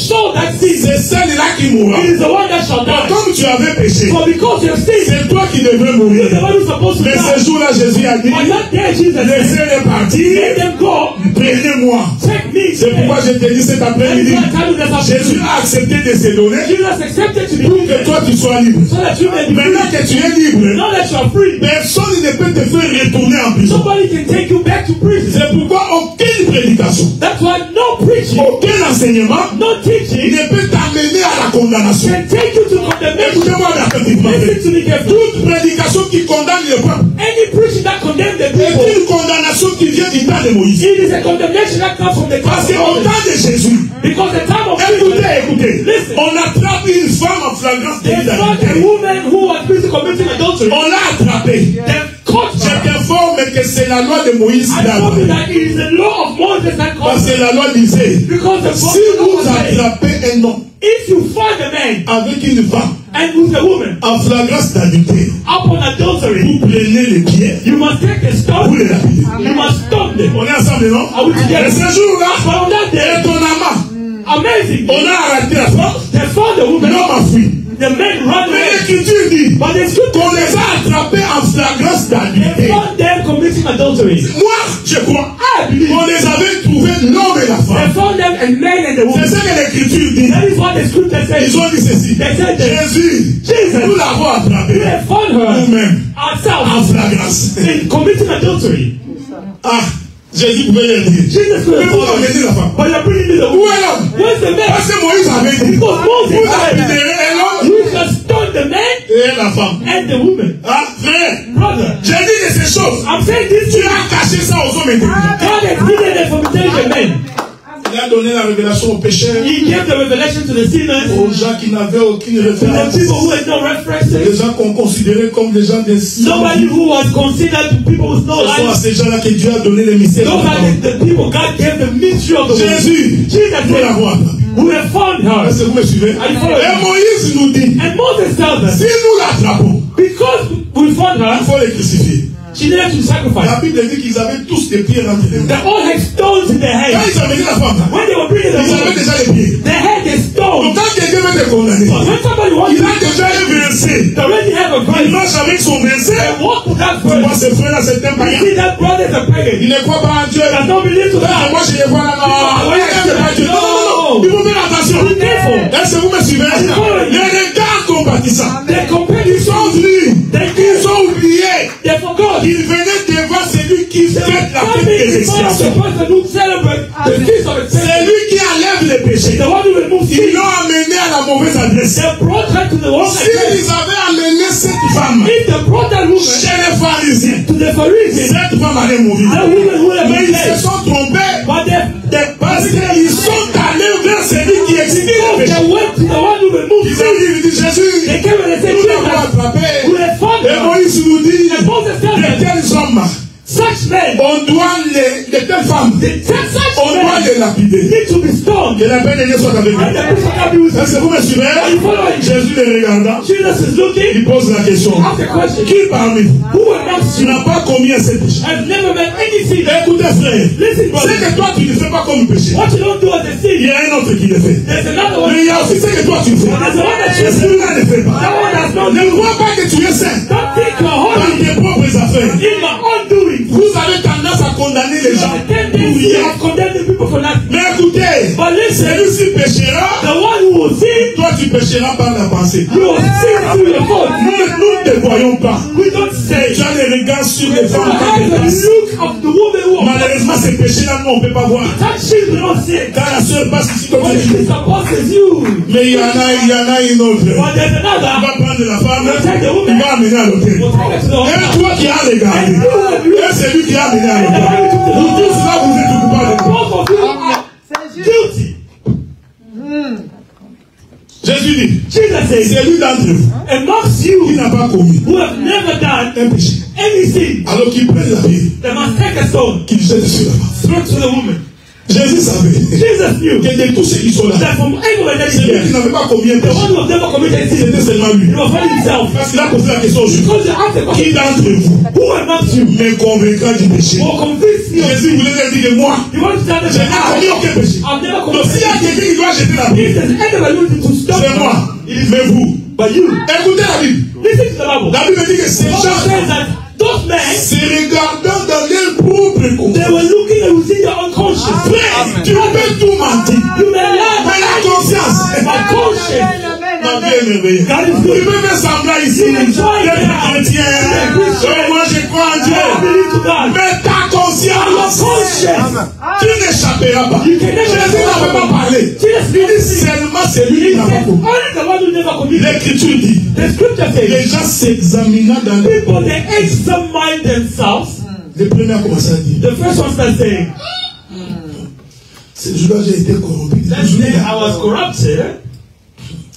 soul that sins, c'est celle-là qui mourra. it is the one that shall die. Comme tu avais péché, So because you have sinned, c'est toi qui devais you're mourir. the one who's supposed to Mais die. ce jour-là, Jésus a dit, On that day, Jesus said, laissez-les let partir, them go, prenez-moi. take me. C'est pourquoi je te dis cet That is après-midi, why I tell you this Jésus afternoon. a accepté de se donner Jesus accepted to be pour que given toi tu sois libre. so that you may be Maintenant free. que tu es libre, Now that you are free, personne ne peut te faire retourner en prison. somebody can take you back to prison. C'est pourquoi aucune prédication, That's why no preaching, aucun enseignement no teaching ne peut t'amener à la condamnation. can take you to condemnation. Écoutez-moi attentivement. Listen to me carefully. Toute prédication qui condamne le peuple Any preaching that condemns the est people, une condamnation qui vient du temps de Moïse. it is a condemnation that comes from the Parce time qu'au of Moses. temps de Jésus, Because the time of écoutez, Jesus, écoutez, Listen. On attrape une femme en flagrance They délit found a d'adultère. woman who was busy committing adultery. On l'a attrapée. They caught Je her. t'informe que c'est la loi de Moïse qui I l'a told you attrapée. that it is the law of Moses that caught Parce her. que la loi disait, Because the si vous attrapez un homme if you find a man avec une femme and with a woman en flagrance d'adultère, upon adultery, vous prenez les pierres, you must take a vous stone. les lapidez. You must stone them. On est ensemble, non? Are we together? Et ce jour-là, But on that day, étonnamment, amazing, on a arrêté la femme, they found the woman. l'homme a fui. The men ran Mais away. l'écriture dit But the scripture qu'on les a attrapés en flagrance they d'adultère. found them committing adultery. Moi, je crois, I believe on les avait trouvés l'homme et la they femme. found them a man and a C'est woman. ce que l'écriture dit. That is what the scripture says. Ils ont dit ceci. They said that Jésus, Jesus, nous l'avons attrapé we have found her nous-mêmes en ourselves flagrance. in committing adultery. Ah, Jésus pouvait le dire. Jesus could Mais have vous found amenez her. la femme. But you're bringing me the Où woman. est l'homme? Where's the man? Parce que Moïse avait dit, Because Moses vous said that lapiderez l'homme you shall stone the man et la femme. and the woman. Ah, frère, Brother, j'ai dit de ces choses. I'm saying this Tu to you. as caché ça aux hommes intelligents. God has hidden it from intelligent men. Il a donné la révélation aux pécheurs, He gave the revelation to the sinners, aux gens qui n'avaient aucune to the référence, people who had no references. les gens qu'on considérait comme des gens des Nobody who was considered to people with no Ce sont à life. ces gens-là que Dieu a donné les mystères. Those are the people God gave the mystery of the world. Jésus, Jesus nous said, l'avons attrapé. we have found her. Est-ce que vous me suivez? Et Moïse nous dit, And Moses tells us, si nous l'attrapons, because we found il her, faut les crucifier. she needed to La sacrifice. Bible dit qu'ils avaient tous des pierres entre les They mains. all had stones in their Quand hands. ils amenaient la femme, When they were bringing the ils avaient woman, déjà les pieds. they had the Donc stones. quand quelqu'un veut te condamner, But when somebody wants il to, a déjà un versé. they already have a Il grace. marche avec son versé. They walk with that Tu vois, person. ce frère-là, c'est un You païen. see that brother is a pagan. Il ne croit pas en Dieu. Does not believe to Et God. moi, je les vois là. Non, il n'aime pas Dieu. Non, non, non. Il faut faire attention. Be careful. Est-ce que vous me suivez? Les regards compatissants. They compared Ils you sont to, venus. they Ils ont oublié. they forgot. Ils venaient devant celui qui They fête la were fête coming des in front of the expiations. person who celebrates the feast of C'est expiation. lui qui enlève les péchés. The one who removes Ils sin. l'ont amené à la mauvaise adresse. They brought her to the wrong address. S'ils avaient amené cette femme If they brought that woman chez les pharisiens, to the Pharisees, cette femme allait mourir. that woman would have Mais been ils se dead. sont trompés But parce qu'ils sont allés vers celui qui exige le péché. they went to the one who removed Ils sin. ont dit, Jésus, They came and they said, nous l'avons Jesus, attrapé. we have found Et her. Moïse nous dit, And Moses tells de them, tels hommes, such men, on doit de telles femmes, such on doit men les lapider. need to be stoned. Que la paix de Dieu soit avec And nous. the priest of God be with Est-ce que us. vous me suivez? Jésus les regardant, Jesus is looking, il pose la question. ask a question. Qui parmi vous Who amongst tu you n'as pas commis un seul péché? has never met any sin? Écoutez frère, Listen, brother. c'est que toi tu ne fais pas comme péché. What you don't do as a Il sin, y a un autre qui le fait. there's another one. Mais il y a aussi ce que toi tu fais. There's the one that Et you celui-là ne fait That pas. one does not Ne do. crois pas que tu es saint Don't think you're par holy tes propres affaires. in your own doing. Vous avez tendance à condamner les You gens have a pour tendency rien. of condemning people for nothing. Mais écoutez, But listen, celui-ci péchera, the one who will sin, toi tu pécheras par la pensée. you will sin through your thoughts. Nous ne te voyons pas. We don't say. Tu as les regards sur les femmes You quand have elles the passent. look of the woman who Malheureusement, ces péchés-là, nous, on ne peut pas voir. that she will not sin. Quand la sœur passe ici comme But ça, she supposes you. mais il y en a une autre. But there's Il another. va prendre la femme, Take the il woman. va amener à l'hôtel. We'll take her to the Et hospital. toi qui as regardé, et c'est lui qui a amené à l'hôtel. Vous tous là, vous êtes coupables. Both of you are guilty. Jésus dit, Jesus says, c'est lui d'entre vous amongst qui you n'a pas commis who have never done un péché. any sin, Alors qu'il prenne la vie, they must take a stone, qu'il jette sur la femme. throw it to the woman. Jésus savait Jesus knew que de tous ceux qui sont là, that from everywhere that is celui qui here, n'avait pas commis un the one péché, who has never committed sin, c'était seulement lui. he was only himself. Parce qu'il a posé la question au juge. Because you ask the Qui question, d'entre vous who amongst you me convaincra du péché? will convince me of Jésus sin? voulait leur dire que moi, You want to tell them je n'ai that commis aucun péché. I've never Donc committed s'il y a sin? quelqu'un qui doit jeter la If Bible, there's anybody who needs to stop c'est moi. Mais vous, but you, écoutez la Bible. listen to the Bible. La Bible dit que ces The Bible gens says that those men, se regardant dans leur propre they conscience. were looking and within their own conscience. Frère, tu peux tout mentir. You may lie, Mais la conscience, but conscience. ma vie est merveilleuse. God is Tu good. peux faire semblant ici You can try it d'être out. chrétien. Moi je crois en I Dieu. believe to God. Mais ta Your conscience, conscience. tu n'échapperas pas. You can never Jésus n'avait pas parlé. Jesus Il dit said, seulement celui qui n'a pas only commis. the one who never committed. L'écriture dit, The scripture les says, gens s'examinant dans les people, they examine themselves. Le premier a commencé à dire, The first one starts saying, ce jour-là j'ai été corrompu. that day I was corrupted.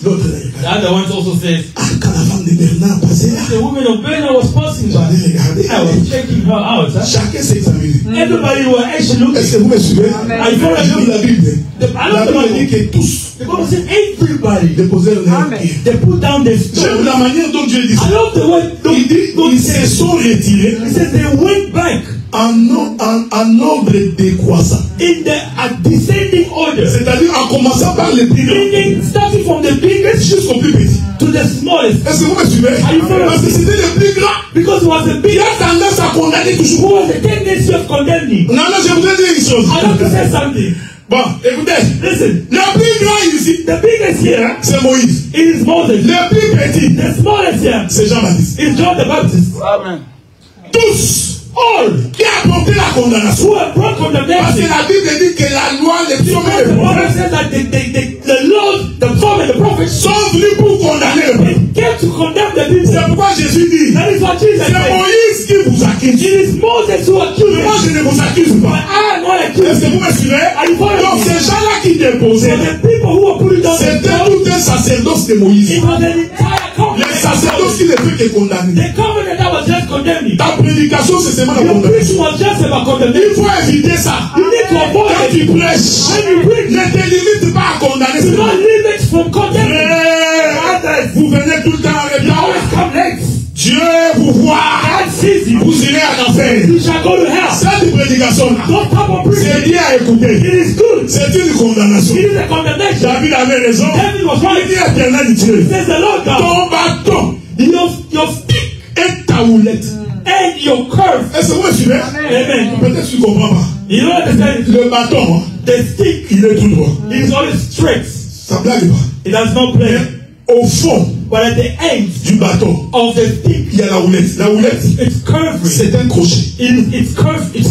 L'autre The other one also says, quand la femme de Bernard passait là, the woman of Bernard was passing by. j'allais regarder. I was checking her out. Huh? Chacun s'examine. Everybody was actually looking. Est-ce que vous me suivez? I follow Je lis la Bible. La Bible dit que tous The Bible says everybody. déposèrent leurs pieds. They put down their J'aime stone. la manière dont Dieu dit ça. I love the way Il dit ils se sont retirés he says they went back en ordre décroissant. in the descending order. C'est-à-dire en commençant par les plus grands Meaning starting from the biggest jusqu'au plus petit. to the smallest. Est-ce que vous me suivez? Parce que c'était le plus grand. Because it was the Il biggest a tendance à condamner who toujours. was the tendency of condemning. Non, je voudrais dire une chose. I want to say something. Bon, écoutez. Listen, Le plus grand ici, the biggest here c'est Moïse. is Moses. Le plus petit, The smallest here c'est Jean-Baptiste. is John the Baptist. Amen. Tous All qui a porté la condamnation. who have brought Parce que condemnation. la Bible dit que la loi, les Because prophètes, the Bible says that the Lord, the Prophet, the prophets sont venus pour condamner le peuple. came to condemn the people. C'est pourquoi Jésus dit, That is what Jesus c'est said. Moïse qui vous accuse. It is Moses who accused Mais moi, them. je ne vous accuse But pas. I am not Est-ce accused. que vous me suivez? Donc, ces gens-là qui So déposaient, the people who were putting down the c'était stone, tout un sacerdoce de Moïse. it was an entire Les covenant. sacerdoces qui ne peuvent que condamner. The covenant that was just condemning. Ta prédication, c'est seulement la Your condamnation. preaching was just about Il condemnation. faut éviter ça. You need to avoid Quand it. tu prêches, ne te limite pas à condamner. Do seulement. not limit from condemning. Frères, vous venez tout le temps en You always retard. come late. Dieu vous voit. God sees you. Vous irez en enfer. You shall go to hell. Cette prédication-là, Don't come on c'est preaching. bien à It écouter. is good. C'est une condamnation. It is a condemnation. David avait raison. David was Il right. dit éternel Dieu, Says the Lord God. ton bâton Your stick et ta houlette. and your curve. Est-ce que vous me suivez? Amen. Peut-être que tu ne comprends pas. You don't understand? Le bâton, The stick il est tout droit. is always straight. Ça blague pas. It does not play. Au fond But at the end du bâton, of the stick, il y a la houlette. La houlette, it's curvy. c'est un crochet. It's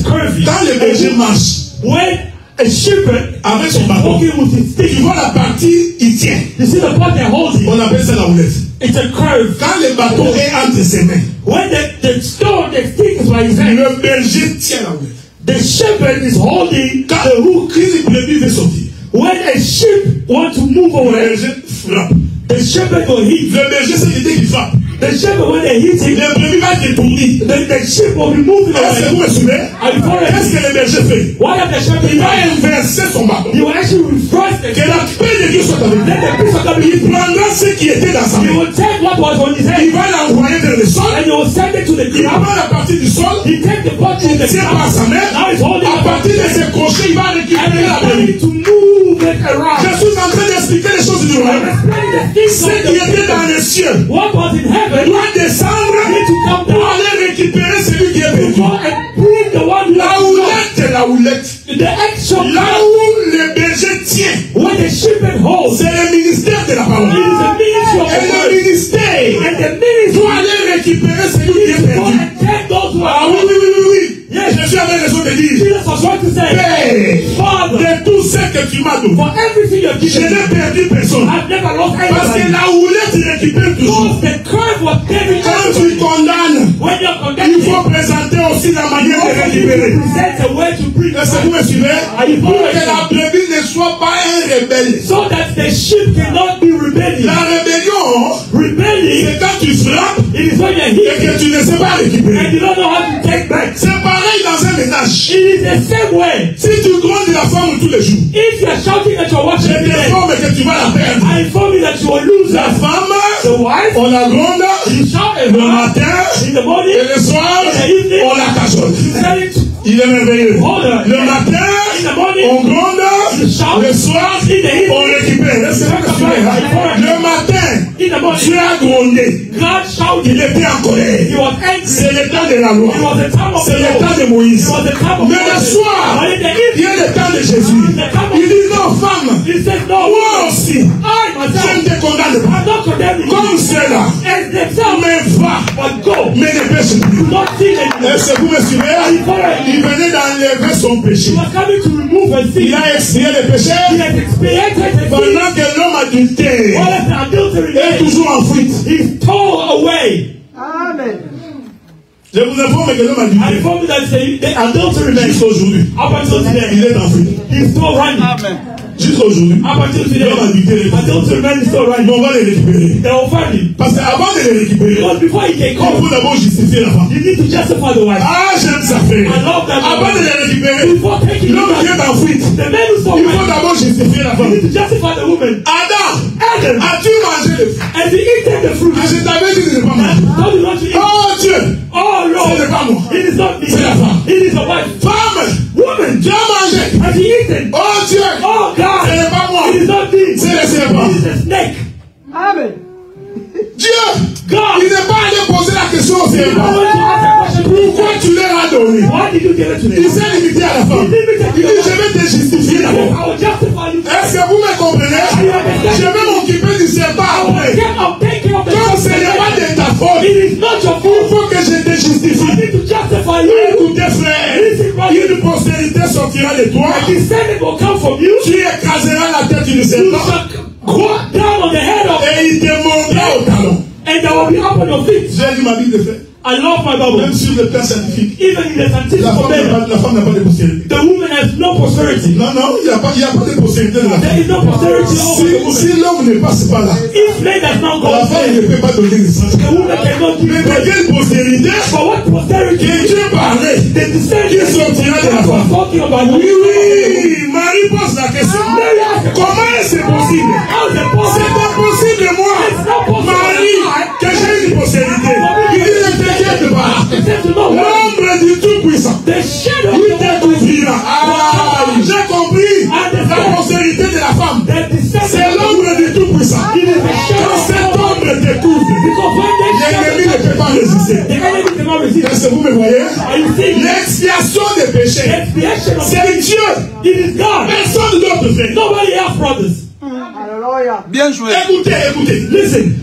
curvy. Quand le berger marche When a shepherd avec son is bâton, walking with his tu stick, vois la partie, il tient. you see the part that holds it. On appelle ça la houlette. It's a curve. Quand le bâton est entre ses mains, When the stone, the stick is by his hand, le berger tient la houlette. the shepherd is holding Quand the hook. une brebis veut sortir, When a sheep want to move le away, berger frappe. the shepherd will hit. Le berger, c'est l'idée qu'il frappe. The shepherd, when they hit him, Le brebis va détourner. the sheep will be moving Est-ce que away. vous me suivez? Are you following? Qu'est-ce que le berger fait? What if the shepherd Il va dies? inverser son bâton. He will actually reverse the Que la paix de Dieu soit avec Let the peace of God be lui. Il with you. prendra ce qui était dans sa He main. will take what was on his Il head va l'envoyer vers le sol. and he will send it to the Il ground. prend la partie du sol. He take the pot in the Tient par sa ground. main. Now he's holding À the partir de ses crochets, il va and récupérer la he's brebis. starting to move it around. Je suis en train d'expliquer les choses du I'm royaume. explaining the things Ce of qui the était dans les cieux what was in heaven doit descendre need to come pour down aller récupérer celui qui est to perdu. go and bring the one who La has houlette, la houlette. lost. The action Là où le berger tient, when the shepherd holds, c'est le ministère de la it parole. is the ministry of Et the le word. ministère And the ministry doit aller récupérer celui qui est is to go perdu. and take those who Ah are oui, lost. oui, oui, oui. Yes. Je suis avec les autres de dire, Jesus was trying to say, Père, Father, de tout ce que tu m'as donné, for everything you've je given me, n'ai perdu personne. I've never lost Parce que anybody. la houlette récupère toujours. Because the curve was given Quand tu everybody. condamnes, When you're il condemning, faut présenter aussi la manière de récupérer. present a way to bring Est-ce que vous me suivez? Pour que la brebis ne soit pas un rebelle. so that the sheep cannot be rebellious. La rébellion, Rebelling, c'est quand tu frappes it is when you're et hit que tu ne sais pas and récupérer. you don't know how to take back. C'est pareil dans un ménage. It is the same way. Si tu grondes la femme tous les jours, If you're shouting at your wife je every day, t'informe que tu vas la perdre. I inform you that you will lose La her. femme, The wife, on la gronde you shout at le her matin in the morning, et le soir, on la cajole. you tell it Il est merveilleux. Hold on. Le matin, in the morning, on gronde, you shout le soir, in the evening, on récupère. Est-ce que vous me suivez? Le matin, in the morning. tu as grondé. God shouted. Il était en He colère. was angry. C'est le temps de la loi. It was the time of C'est the le Lord. temps de Moïse. It was the time of Mais le Moses. soir, But in the il y evening, a le temps de Jésus. Il dit non, femme, he said, no, moi aussi, I je myself, ne te condamne pas. I'm not condemning Comme you. cela, As themselves, mais va, but go. mais ne pêche plus. Do not sin anymore. Est-ce que vous me suivez? Il venait d'enlever son péché. He was coming to remove a sin. Il a expié le péché He has expiated the sin. pendant que l'homme adultère While the adultery est remains, toujours en fuite. he's tore away. Amen. Je vous informe que l'homme I adultère, inform you that the adultery remains. jusqu'à aujourd'hui, Up until il today, est en fuite. he's still running. Amen. Jusqu'à aujourd'hui, Up until today, l'homme a lutté. until the man is still right. Mais on va les récupérer. They will find him. Parce qu'avant de les récupérer, Because before he can il come, faut d'abord justifier la femme. you need to justify the wife. Ah, j'aime ça faire. I love that. Avant de les récupérer, Before taking l'homme him qui est back, en fuite, the man who's still il faut right, d'abord justifier la you femme. need to justify the woman. Adam, Adam, as-tu mangé le fruit? as he eaten the fruit, Ah, je t'avais dit de ne pas manger. how do you want to eat? Oh Dieu, Oh Lord, ce n'est pas moi. it is not me. C'est la femme. It is the wife. Femme, Woman, tu as mangé. has he eaten? Oh Dieu, Oh ce God, n'est pas moi. it is not me. C'est le serpent. It is the snake. Amen. Dieu, God, il n'est pas allé poser la question au you don't serpent. want to ask a question to Pourquoi me. tu leur as donné? Why did you give it to Il me? s'est limité à la femme. Il dit, je vais te justifier d'abord. I will justify you. Est-ce que vous me comprenez? Je vais m'occuper du serpent après. I'll take care of the Comme ce n'est pas de ta faute, It is not your il fault. faut que je te I justifie. need to justify you. Écoutez frère, une postérité sortira de toi. A descendant will come from you. Tu écraseras la tête du You serpent shall go down on the head of, et il te mordra au talon. and there will be up on your feet. J'ai lu ma Bible de fait. I love my Bible. Même sur le plan scientifique, Even in the scientific la opinion, femme n'a pas de postérité. the woman has no posterity. Non, non, il n'y a pas de postérité de la There femme. is no posterity over the woman. Si l'homme ne passe pas là, If man does not go la femme there, ne peut pas donner naissance. the woman cannot give Mais de birth. quelle postérité For what posterity? que Dieu parlait The qui descendant sortira de la was femme? talking about. Oui, oui, Marie pose la question. Mary asked, Comment est-ce possible? how is it C'est possible? impossible de moi, Marie, que j'ai une postérité. Il dit, ne t'inquiète pas. He said to know what? L'ombre du Tout-Puissant, The shadow il of the te couvrira. Ah, j'ai compris. La postérité de la femme, that descendant. c'est l'ombre du Tout-Puissant. It is the Quand shadow cette ombre te couvre, because when they l'ennemi ne shadow, peut pas résister. the enemy cannot resist. Est-ce que vous me voyez? Are you seeing? L'expiation des péchés, Expiation of c'est Dieu. it is God. Personne d'autre fait. Nobody else, brothers. Alléluia. Bien joué. Écoutez, écoutez. Listen.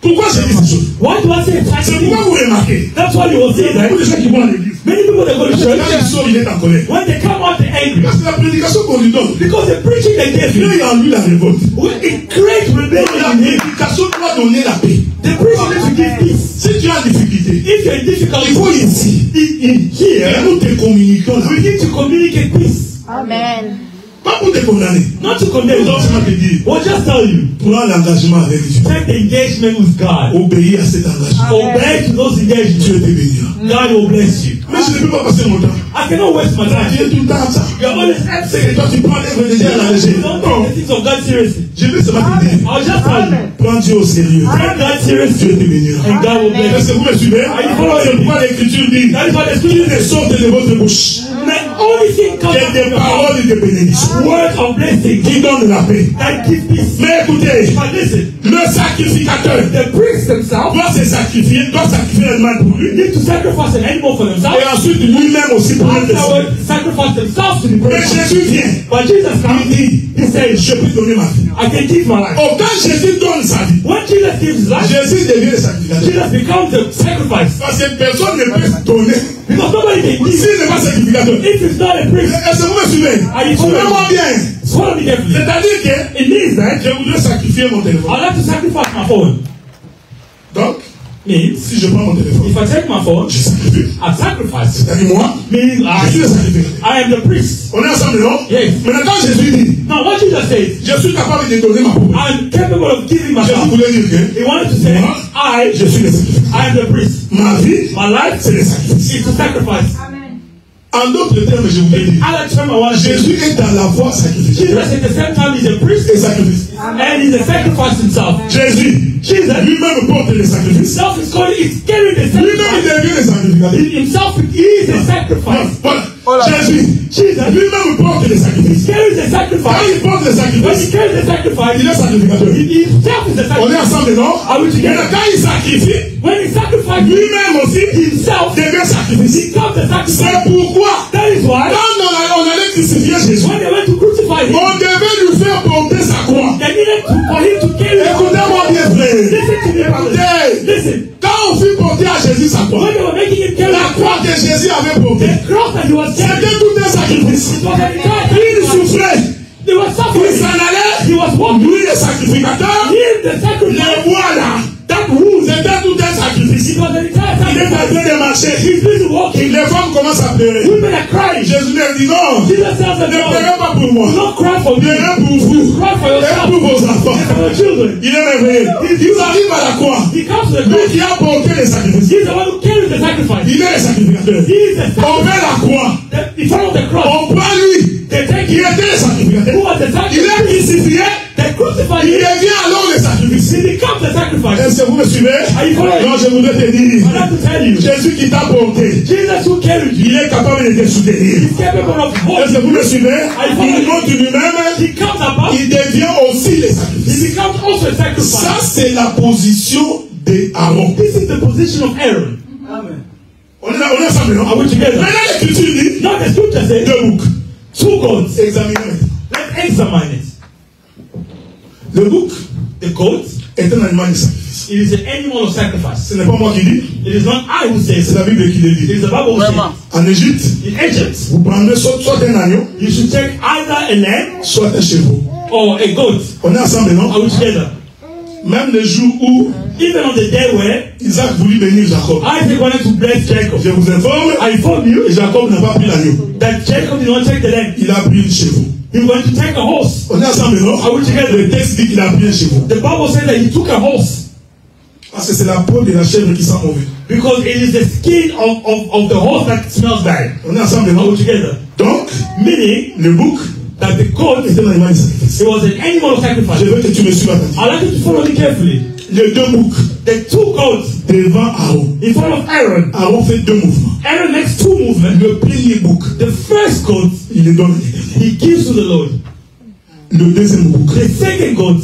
Pourquoi j'ai dit ces choses? Why do I say it's C'est pourquoi vous remarquez. That's why you will see that Beaucoup de gens qui vont à l'église. many people that go to Quand church, il sort, il est en colère. when they come out, they're angry Parce que la prédication qu'on lui donne, because the preaching they give Dieu you, a en lui la révolte. it creates La rebellion in him. prédication doit donner la paix. The preaching needs to give peace. Si tu as difficulté, If you're in il difficulty, faut ici. here, Et nous te communiquons la we paix. need to communicate peace, Amen. Pas pour te condamner. not to condemn. Donc, ça va te dire, We'll just tell you, prends l'engagement avec Dieu. take the engagement with God. Obéis à cet engagement. Obey to those Dieu engagements. te bénira. God will bless you. Mais je ne peux pas passer mon temps. I cannot waste my Tu time. es tout le temps comme ça. You're always C'est que toi, tu prends l'œuvre de Dieu à la légère. You don't take the things of God seriously. Je vais seulement te dire, I'll just tell you, prends Dieu au sérieux. take God Dieu seriously, te bénira. and God will bless Est-ce que vous me suivez? C'est pourquoi l'Écriture dit, you. That is why the qu'il scripture ne sorte de votre bouche the only thing comes que from des your mouth, paroles de bénédiction words of blessing qui donnent la paix. that give peace. Mais écoutez, But listen, le sacrificateur the priests themselves doit sacrifier l'animal pour lui. need to sacrifice an animal for themselves. Et ensuite, lui-même aussi pour le décès. Afterwards, sacrifice themselves to the Mais prayer. Jésus vient. But Jesus Il comes, dit, he says, je peux donner ma vie. I can give my life. Oh, quand Jésus donne sa vie, When Jesus gives his life, Jésus devient le sacrificateur. Jesus becomes the sacrifice. Parce que personne ne peut donner Because nobody can give s'il n'est pas sacrificateur. if it's not a priest. Est-ce que vous me suivez? Are you following Vraiment me? bien. Swallow me carefully. C'est-à-dire que It means that je voudrais sacrifier mon téléphone. I'd like to sacrifice my phone. Donc, Means si je prends mon téléphone, if I take my phone, je sacrifie. I sacrifice. C'est-à-dire moi, Means je suis le sacrificateur. I am the priest. On est ensemble, non? Yes. Maintenant, quand Jésus dit, Now what Jesus says, je suis capable de donner ma peau. I'm capable of giving Jésus myself. voulait dire que He wanted to say, moi, je suis le sacrificateur. I am the priest. Ma vie, My life c'est le sacrifice. is to sacrifice. En d'autres termes, je voudrais dire, I like to remember what Jesus Jésus est dans la voie sacrificielle at the same time is a priest et sacrifice. and he's a sacrifice himself. Jésus, Jesus lui-même porte les sacrifices. himself is called, he's carrying the Lui-même, il sacrifice. devient le sacrificateur. Himself he is a sacrifice. Voilà. Jésus, Jesus lui-même porte les sacrifices. carries the Quand sacrifice. il porte les When he sacrifices, carries the sacrifice, il est sacrificateur. he himself is the On est sacrifice. ensemble, non? Are we together? Maintenant, quand il sacrifie, When he sacrifices lui-même aussi himself, devient he sacrifice. becomes the sacrifice. C'est pourquoi, That is why quand on allait crucifier Jésus, when they went to crucify him, on devait lui faire porter sa croix. they needed for him to carry it. Écoutez-moi bien, frère. Listen to me, brothers. Écoutez, Listen. quand on fit porter à Jésus sa croix, When they were making him carry la the croix que Jésus avait portée, the cross that he was carrying, c'était tout un sacrifice. it was an entire Il sacrifice. souffrait, He was il suffering. s'en allait, He was walking. lui le sacrificateur, Him, the sacrifice. les voilà. C'était tout un sacrifice. It was an entire Il est en sacrifice. train de marcher. He's busy walking. Les femmes commencent commencent à pleurer. Women are crying. Jésus leur dit non. Jesus tells them, Ne no, pleurez pas pour moi. don't cry for me. Pleurez pour vous. Cry for Et yourself. pour vos enfants. And for your children. Il est merveilleux. Il arrive à la croix. He comes to the Lui cross. qui a porté les sacrifices. He's the one who carries the sacrifice. Il est le sacrificateur. He is the On sacrifice. met la croix. In front of the cross. On prend lui. They take Il him. était le sacrificateur. Who was the Il sacrifice? est crucifié. They crucified Il him. devient alors le sacrifice. He becomes the sacrifice. Est-ce que vous me suivez? you following? Non, je voudrais te dire. I have to tell you. Jésus qui t'a porté. Jesus who carried you. Il est capable de te soutenir. He's capable of Est-ce holding que vous me you. suivez? you follow? Il montre lui-même. He comes about. Il devient aussi le sacrifice. He becomes also a sacrifice. Ça, c'est la position d'Aaron. This is the position of Aaron. Amen. On est ensemble, non? Are we together? Maintenant, l'Écriture dit Now the scripture says deux boucs. two goats. Examinez. Let's examine it. Le bouc The goat, est un animal de sacrifice. it is an animal of sacrifice. Ce n'est pas moi qui dis, It is not I who says c'est it. la Bible qui le It dit. is the Bible who says En Égypte, it. In Egypt, vous prendrez soit un agneau, you should take either a lamb soit un chevreau. or a goat. On est ensemble, non? Are we together? Même le jour où Even on the day where Isaac voulut bénir Jacob. Isaac wanted to bless Jacob, Je vous informe, I inform you Jacob n'a pas pris l'agneau. that Jacob did not take the lamb. Il a pris le chevreau. He went to take a horse. On est ensemble, non? Are we together? Le texte dit qu'il a pris un chevreau. The Bible says that he took a horse Parce que c'est la peau de la chèvre qui sent mauvais. because it is the skin of the horse that smells bad. On est ensemble, Are non? we together? Donc, Meaning le bouc that the goat, est un animal de sacrifice. it was an animal of Je sacrifice. veux que tu me suives attentivement. I'd like you to follow me carefully. Les deux boucs The two goats devant Aaron. in front of Aaron. Aaron fait deux mouvements. Aaron makes two movements. Le premier bouc, The first goat il le donne à l'Éternel. he gives to the Lord. Le deuxième bouc, The second goat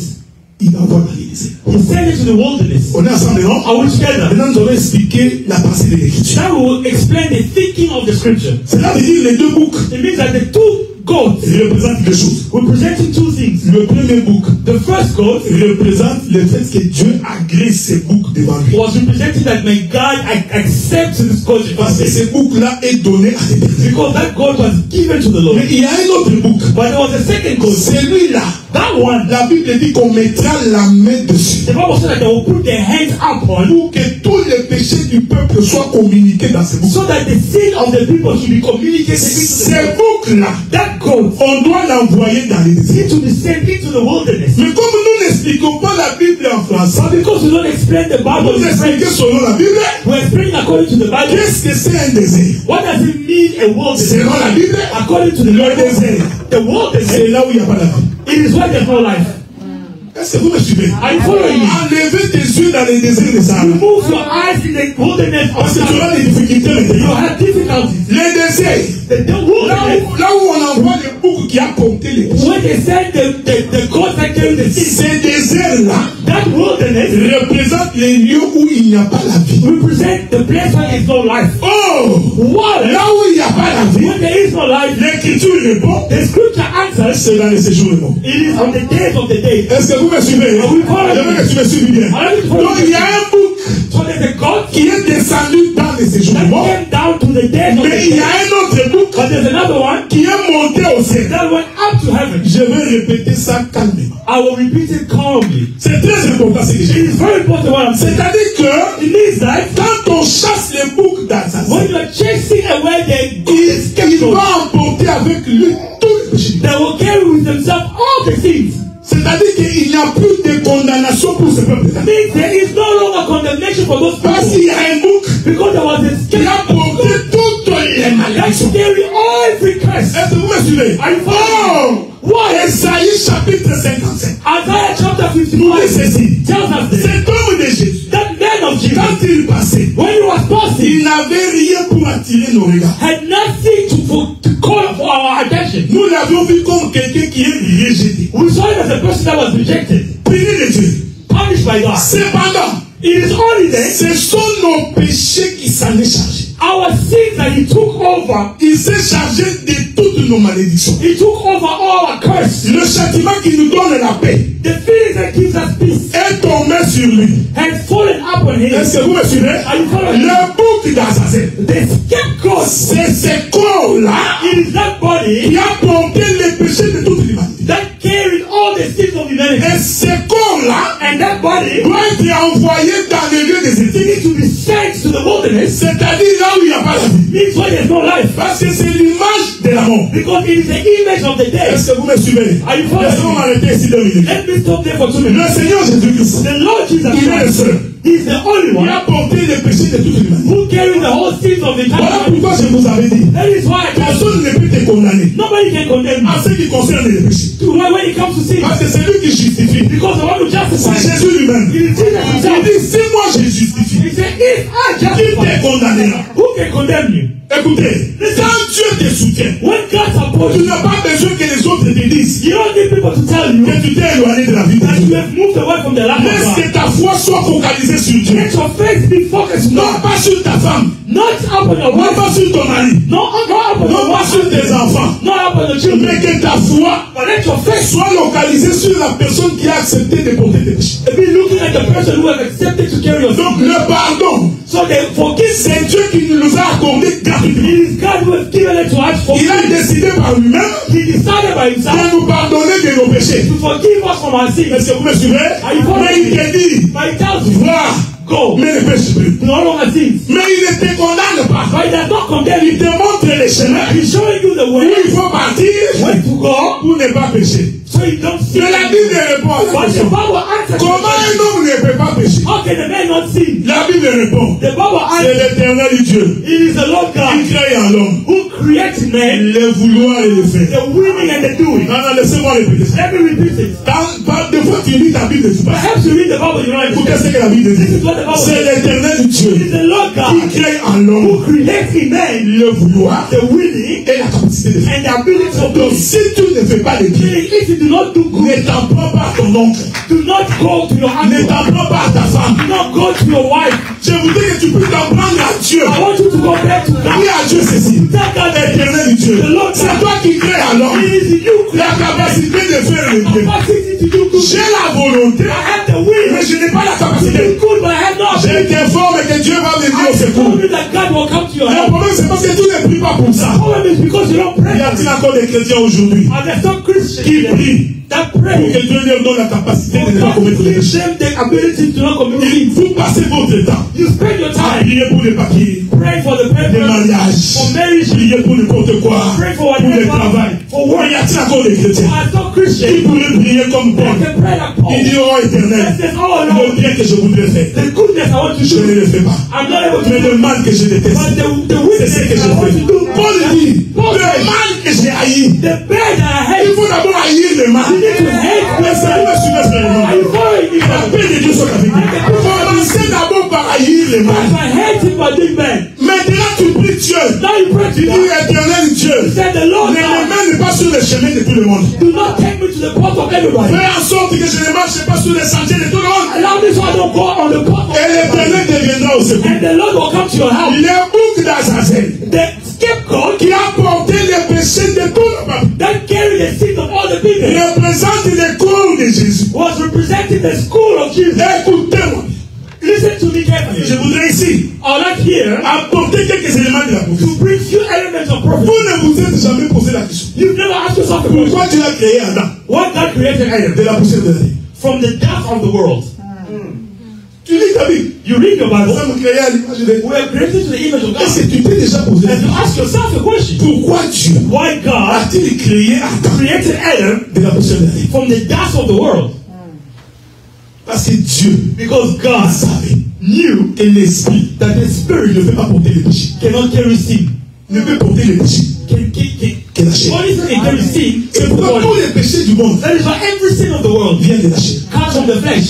il envoie dans les déserts. he sent it to the wilderness. On est ensemble, non? Are we together? Maintenant, nous allons expliquer la pensée de l'Écriture. Now we will explain the thinking of the scripture. Cela veut dire les deux boucs It means that the two goats représentent deux choses. were presenting two things. Le premier bouc The first goat représente le fait que Dieu agrée ces boucs devant lui. was representing that may God accept this goat Parce que ce bouc-là est donné à l'Éternel. because that goat was given to the Lord. Mais il y a un autre bouc. But there was a second goat. Celui-là, That one, la Bible dit qu'on mettra la main dessus. the Bible said that they will put their hands upon Pour que tous les péchés du peuple soient communiqués dans ce bouc. so that the sin of the people should be communicated into the Ces boucs-là, that goat on doit l'envoyer dans les déserts. need to be sent into the wilderness. Mais comme nous n'expliquons pas la Bible en français, But because we don't explain the Bible nous in French, expliquons selon la Bible, we're explaining according to the Bible. qu'est-ce que c'est un désert? What does it mean a wilderness? Selon la Bible, According to the le Bible, désert, the wilderness, c'est là où il n'y a pas la vie. it is where there's no life. Est-ce que vous me suivez? Are you following me? Enlevez tes yeux dans les déserts de Sahara. Remove your eyes in the wilderness of Parce que tu Sahara. auras des difficultés You maintenant. have difficulties. Les déserts, The wilderness, là où on envoie le bouc qui a porté les péchés. when they send the goats that carry the sin, Ces déserts-là that wilderness représentent les lieux où il n'y a pas la vie. represent the place where there is no life. Oh! What? Là où il n'y a pas la vie, When there is no life, l'Écriture répond, the scripture answers, c'est dans les séjours de mort. it is on the days of the day. Est-ce que vous me suivez? Ah oui, voilà. Je veux que tu me suives bien. Ah oui, voilà. Donc il y a un bouc So there's a goat qui est descendu dans les séjours de that mort, came down to the days of the mais il y day. a un autre bouc But there's another one qui est monté au ciel. that went up to heaven. Je vais répéter ça calmement. I will repeat it calmly. C'est très important ce que It j'ai dit. is very important what I'm saying. C'est-à-dire que It means that quand on chasse les boucs d'Assassin, when you are chasing away the il goats, va emporter avec lui tous les péchés. they will carry with themselves all the sins. C'est-à-dire qu'il n'y a plus de condamnation pour ce peuple-là. Means there is no longer condemnation for those Parce people qu'il y a un bouc because there was a qui skin a porté toutes les that malédictions. carry every curse. Est-ce que vous me suivez? Are you following? Oh! Esaïe chapitre 55. Isaiah chapter Nous 55 dit ceci. tells us this. Cet homme de Jésus, That man of Jesus, quand il passait, when he was passing, il n'avait rien pour attirer nos regards. had nothing to call for our attention. Nous l'avions vu comme quelqu'un qui est rejeté, We saw him as a person that was rejected, puni de Dieu. punished by God. Cependant, It is only then ce sont nos péchés qui s'en est chargé. our sins that he took over. Il s'est chargé de toutes nos malédictions. He took over all our curse. Le châtiment qui nous donne la paix The feelings that gives us peace est tombé sur lui. had fallen upon him. Est-ce que vous me suivez? Are you following? Le bouc d'Azazel, The scapegoat, c'est ce corps-là it is that body qui a porté les péchés de toute l'humanité. that carried all the sins of humanity. Et ce corps-là And that body doit être envoyé dans les lieux des études. needs to be sent to the wilderness, c'est-à-dire là où il n'y a pas la vie, means where there's no life. parce que c'est l'image de la mort. Because it is the image of the dead. Est-ce que vous me suivez? Are you following Laissez-moi me? m'arrêter ici 2 minutes. Let me stop there for 2 Le minutes. Seigneur Jésus-Christ, The Lord Jesus il est le Christ, seul. He is the only Il one a porté les péchés de toute l'humanité. who carries the whole sins of the Voilà entire pourquoi world. je vous avais dit, That is why personne ne peut te condamner nobody can condemn en you. ce qui concerne les péchés. To when it comes to sin. Parce que c'est lui qui justifie. Because the one who C'est justifies, Jésus lui-même. it is Jesus Il himself. dit, si moi je justifie, He said, if I qui te justify, condamnera? who can condemn you? Écoutez, quand Dieu te soutient, When God supports tu you, n'as pas besoin que les autres te disent you don't need people to tell you que tu t'es éloigné de la vie de that you Dieu. have moved away from the life Laisse of que God. ta foi soit focalisée sur Dieu. Let your faith be focused Non not, pas sur ta femme, not upon your non wife, pas sur ton mari, not upon your non pas sur tes wife, enfants, not upon your mais children, que ta foi but let your faith soit localisée sur la personne qui a accepté de porter tes péchés. be looking at the person who has accepted to carry your sin. Donc le pardon, So they forgive. c'est Dieu qui nous a accordé gratuitement. It is God who has given it to us for Il a free. décidé par lui-même He decided by himself de nous pardonner de nos péchés. to forgive us from our sins. Est-ce que vous me suivez? Mais il te dit, But he tells you, vois, go, mais ne pêche plus. no longer sins. Mais il ne te condamne pas. But he does not condemn Il you. te montre les chemins He's showing you the où way, il faut partir where to go, pour ne pas pécher. so you don't sin. Mais la Bible répond à la But the question. Bible answers. Comment un homme ne peut pas pécher? How can a man not sin? La Bible répond. The Bible C'est answers. l'éternel Dieu It is the Lord qui God crée en l'homme who creates man, le vouloir et le faire. the willing and the doing. Non, non, laissez-moi répéter ça. Let me repeat it. Des fois, tu lis ta Bible, tu passes. Perhaps you read the Bible, you don't Écoutez understand. ce que la Bible This dit. is what the Bible C'est says. l'éternel It Dieu is the Lord qui God crée en who l'homme creates in man le vouloir the willing et la capacité de faire. and the ability of Donc, doing. si tu ne fais pas le bien, If you do not do good, ne t'en prends pas à ton oncle, do not go to your ne uncle. t'en prends pas à ta femme. Do not go to your wife. Je vous dis que tu peux t'en prendre à Dieu. I want you to go back to God. Dis à Dieu ceci. Tell God that Éternel Dieu, the Lord c'est God, toi qui crées à l'homme it is you la capacité de faire le bien. capacity to do good. J'ai la volonté, I have the will mais je n'ai pas la to capacité. do good, but I have not. Je t'informe que Dieu va venir au I secours. told you that God will come to your Le help. problème, c'est parce que tu ne pries pas pour The ça. problem is because you don't pray. Y a-t-il encore des chrétiens aujourd'hui And there's some Christians qui prient that pour pray que Dieu leur donne la capacité de ne pas for God commettre to les give péchés? them the ability to not commit Et sins. vous passez votre temps You spend your à time prier pour les papiers, praying for the les papers, mariages, for marriage, prier pour n'importe quoi, pray for pour le whatever, travail. for work. Mais y a-t-il encore des chrétiens And some qui Christians, pourraient prier comme they Paul? can pray like Paul. Il dit, oh éternel, That says, oh le Lord, bien que je voudrais faire, the goodness I want to je do, ne le fais pas. I'm not able to Mais do. le mal que je déteste, But the c'est ce que wickedness je I want to fais. do, Paul dit, le mal que j'ai haï, the bad that I hate, il faut d'abord haïr le mal. you need to hate Est-ce que myself. vous me suivez Are spirituellement? you following me? La paix de Dieu soit avec vous. Commencez d'abord par haïr le mal. If I hate it by doing bad, Maintenant tu pries Dieu. now you pray Tu to dis God. éternel Dieu, Say the Lord ne me God, mène pas sur le chemin de tout le monde. do not take me to the path of everybody. Fais en sorte que je ne marche pas sur les sentiers de tout le monde. Allow me so I don't go on the path of Et l'éternel everybody. deviendra au secours. And the Lord will come to your house. Le bouc d'Azazel The scapegoat qui a porté les péchés de tout le peuple that carried the sins of all the people représente le corps de Jésus. was representing the school of Jesus. Écoutez-moi. Listen to me carefully. Je voudrais ici I like here apporter quelques éléments de la prophétie. to bring few elements of Vous prophecy. ne vous êtes jamais posé la question. You've never asked yourself a question. Pourquoi Dieu a créé Adam What God created Adam de la poussière de la terre? from the dust of the world. Tu lis ta Bible. You read your Nous Bible. sommes créés à l'image de Dieu. We are created to the image of God. Est-ce que tu t'es déjà posé la And you question? ask yourself a question. Pourquoi Dieu Why God a-t-il créé Adam created Adam de la poussière de la terre? from the dust of the world? Parce que Dieu Because God savait knew que l'esprit, that the spirit ne peut pas porter le péché. cannot carry sin. Ne peut porter le péché que la chair. Only thing can carry sin C'est is the pourquoi tous body. les péchés du monde That is why every sin of the world viennent de la chair. comes from the flesh.